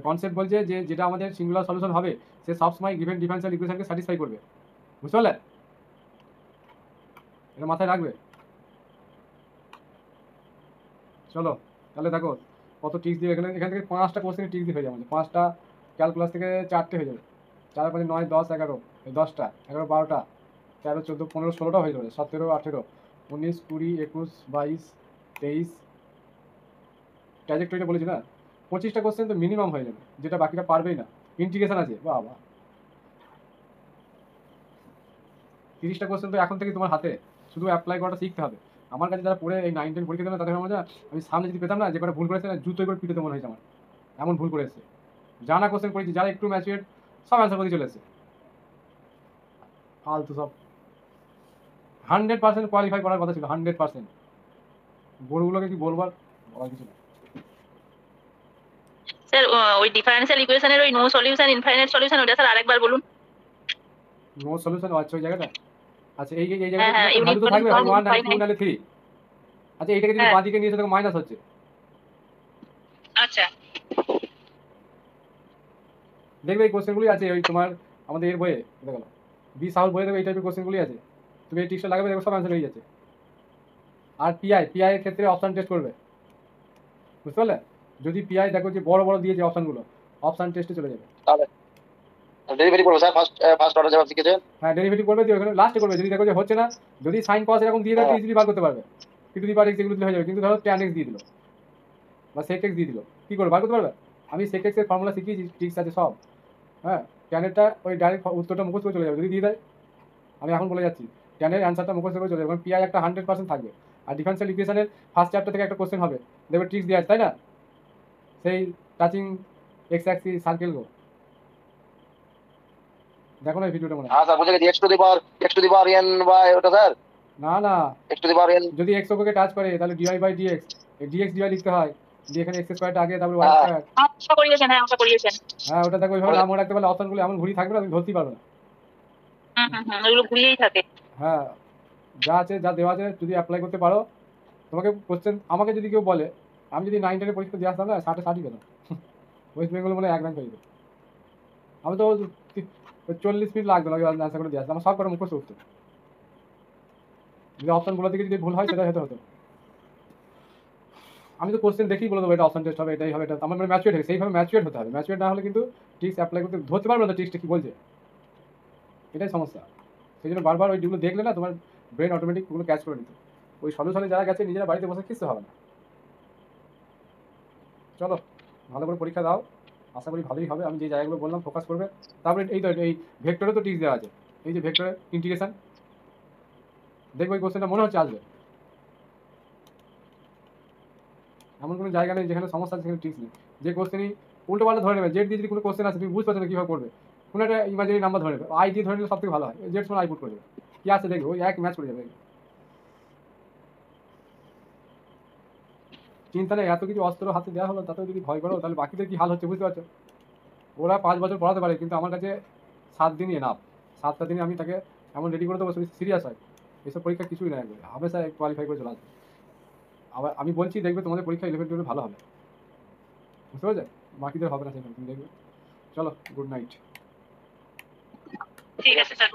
কনসেপ্ট বলছে যে যেটা আমাদের সিঙ্গুলার সলিউশন হবে সে সবসময় গিভেন ডিফারেন্সিয়াল ইকুয়েশনকে স্যাটিসফাই করবে, বুঝতে পারলে? এটা মাথায় রাখবে। চলো তাহলে দেখো কত টিক্স দিয়ে, এখান থেকে 5টা কোশ্চেন টিক্স দিয়ে হয়ে যাবে, 5টা ক্যালকুলাস থেকে 4টে হয়ে যাবে, 4 5 9 10 11, 10টা 11 12টা 13 14 15 16টা হয়ে যাবে, 17 18 19 20 21 22 23, ট্র্যাজেক্টরিটা বলেছি না, 25টা কোশ্চেন তো মিনিমাম হয়ে যাবে, যেটা বাকিটা পারবেই না। ইন্টিগ্রেশন আছে, বাহ বাহ, 30টা কোশ্চেন তো এখন থেকে তোমার হাতে, শুধু অ্যাপ্লাই করাটা শিখতে হবে। আমার কাছে যারা পড়ে এই 9 10 পরীক্ষা দেবে তাদের মজা, আমি সামনে যদি পেতাম না, যে কটা ভুল করেছে না জুতোই করে পিটাতে মনে হয়েছে আমার, এমন ভুল করেছে। জানা কোশ্চেন করেছি, যারা একটু ম্যাচুয়ার সব অ্যান্সার করতে চলে এসেছে, ফালতু সব। 100% কোয়ালিফাই করার কথা ছিল, 100%। বড়গুলোকে কি বলবার, বলার কিছু না। স্যার ওই ডিফারেন্সিয়াল ইকুয়েশনের ওই নো সলিউশন ইনফাইনাইট সলিউশন, ওটা স্যার আরেকবার বলুন। নো সলিউশন আছে ওই জায়গাটা, আচ্ছা এই হ্যাঁ জায়গাটা হ্যাঁ, ভ্যালু তো থাকবে 1 নাহলে 2 ইনফাইনাইট। নাহলে 3। আচ্ছা এইটাকে যদি হ্যাঁ বাঁ দিকে নিয়ে এসে দেখো মাইনাস হচ্ছে, আচ্ছা দেখবে এই কোশ্চেনগুলি আছে ওই তোমার আমাদের এর বইয়ে, দেখো বি সাউর বইয়ে দেখবে এই টাইপের কোশ্চেনগুলি আছে, তুমি এই টিক্সটা লাগাবে দেখো সব অ্যান্সার হয়ে যাচ্ছে। আর পিআই এর ক্ষেত্রে অপশন টেস্ট করবে, বুঝতে পারলে? যদি পিআই দেখো যে বড় বড় দিয়েছে অপশনগুলো, অপশন টেস্টে চলে যাবে। তাহলে ডেলিভারি করবো স্যার, ফার্স্ট অর্ডার যেভাবে শিখেছেন। হ্যাঁ ডেরিভেটিভ করবে, দিয়ে ওখানে লাস্টে করবে, যদি দেখো যে হচ্ছে না, যদি সাইন কস এরকম দিয়ে দেয় ইজিলি বার করতে পারবে, কিন্তু দি পারে এগুলো দিলে হয়ে যাবে, কিন্তু ধরো ট্যান এক্স দিয়ে দিল বা সেক এক্স দিয়ে দিল, কী করবে, বার করতে পারবে? আমি সেক এক্সের ফর্মুলা শিখিয়েছি, ট্রিক্স আছে সব, হ্যাঁ ট্যানেরটা ওই ডাইরেক্ট উত্তরটা মুখস্থ করে চলে যাবে যদি দিয়ে দেয়, আমি এখন বলে যাচ্ছি। টেনের অ্যান্সারটা মুখস্থ করে চলে যাবে, কারণ পিআই একটা 100% থাকবে। আর ডিফারেন্সিয়াল ইকুয়েশনের ফার্স্ট চ্যাপ্টার থেকে একটা কোশ্চেন হবে, দেখবে ট্রিক্স দেওয়া আছে, তাই না? সেই টাচিং এক্স অ্যাক্সিস সার্কেল গো, দেখো না এই ভিডিওটা মনে হয়। হ্যাঁ স্যার বুঝে গেছি, x to the power n by ওটা স্যার, না না, x to the power n। যদি এক্স অক্ষকে টাচ করে তাহলে ডিওয়াই বাই ডিএক্স, এই ডিএক্স ডিওয়াই লিখতে হয়, দিয়ে এখানে এক্স স্কোয়ারটা আগে, তারপরে ওয়াই হ্যাঁ। স্কোয়ার। অঙ্ক করিয়েছেন, হ্যাঁ অঙ্ক করিয়েছেন। হ্যাঁ, ওটা দেখো ওইভাবে নাম মনে রাখতে পারলে অপশনগুলো এমন ঘুরি থাকবে না, তুমি ধরতেই পারবে না। ওইগুলো ঘুরিয়েই থাকে। হ্যাঁ, যা আছে যা দেওয়া আছে যদি অ্যাপ্লাই করতে পারো, তোমাকে কোশ্চেন, আমাকে যদি কেউ বলে, আমি যদি 9 10 পরীক্ষা দিয়ে আসতাম না, 60 পেতাম। ওয়েস্ট বেঙ্গল মানে 1 র্যাঙ্ক হয়ে যেত। আমি তো 40 মিনিট লাগতো না আনসার করে দিয়ে আসতাম, আমার সব করে মুখস্থ করতো। যদি অপশনগুলো থেকে যদি ভুল হয় সেটা হতে হতো। আমি তো কোশ্চেন দেখেই বলে দেবো এটা অপশন টেস্ট হবে, এটাই হবে, এটা আমার মানে ম্যাচুরেট হবে, সেইভাবে ম্যাচুরেট হতে হবে। ম্যাচুরেট না হলে কিন্তু ট্রিক্স অ্যাপ্লাই করতে ধরতে পারবে না, ট্রিক্সটা কি বলছে, এটাই সমস্যা। সেই জন্য বারবার ওই যেগুলো দেখলে না, তোমার ব্রেন অটোমেটিক ওগুলো ক্যাচ করে নিত। ওই সলিউশনে যারা গেছে নিজেরা বাড়িতে বসে কিচ্ছু হবে না। চলো ভালো করে পরীক্ষা দাও, আশা করি ভালোই হবে। আমি যে জায়গাগুলো বললাম ফোকাস করবে। তারপরে এই তো এই ভেক্টরে তো ট্রিক্স দেওয়া আছে, এই যে ভেক্টরের ইন্টিগ্রেশন, দেখবো এই কোশ্চেনটা মনে হচ্ছে আসবে। এমন কোনো জায়গা নেই যেখানে সমস্যা আছে সেখানে ট্রিক্স নেই। যে কোশ্চেনই উল্টো পাল্টা ধরে নেবে, জেড দিয়ে যদি কোনো কোশ্চেন আছে তুমি বুঝতে পারছো না কীভাবে করবে, কোনো একটা ইমাজিনারি নাম্বার ধরে নেবে, আই দিয়ে ধরে নিলে সব থেকে ভালো হয়, জেড সময় আই পুট করে দেবে, কী আছে দেখবে ওই এক ম্যাচ করে যাবে। চিন্তা নেই, এত কিছু অস্ত্র হাতে দেওয়া হলো, তাতেও যদি ভয় করো তাহলে বাকিদের কি হাল হচ্ছে বুঝতে পারছো। ওরা 5 বছর পড়াতে পারে, কিন্তু আমার কাছে 7 দিনই এনাফ। 7টা দিনে আমি তাকে এমন রেডি করে দেবো, সিরিয়াস হয়। এসব পরীক্ষা কিছুই না, একবারে হামেশা কোয়ালিফাই করে চলে আসবে। আবার আমি বলছি দেখবে তোমাদের পরীক্ষা 11 12 ভালো হবে, বুঝতে পারছো, বাকিদের হবে না সেরকম, তুমি দেখবে। চলো, গুড নাইট। ঠিক আছে স্যার।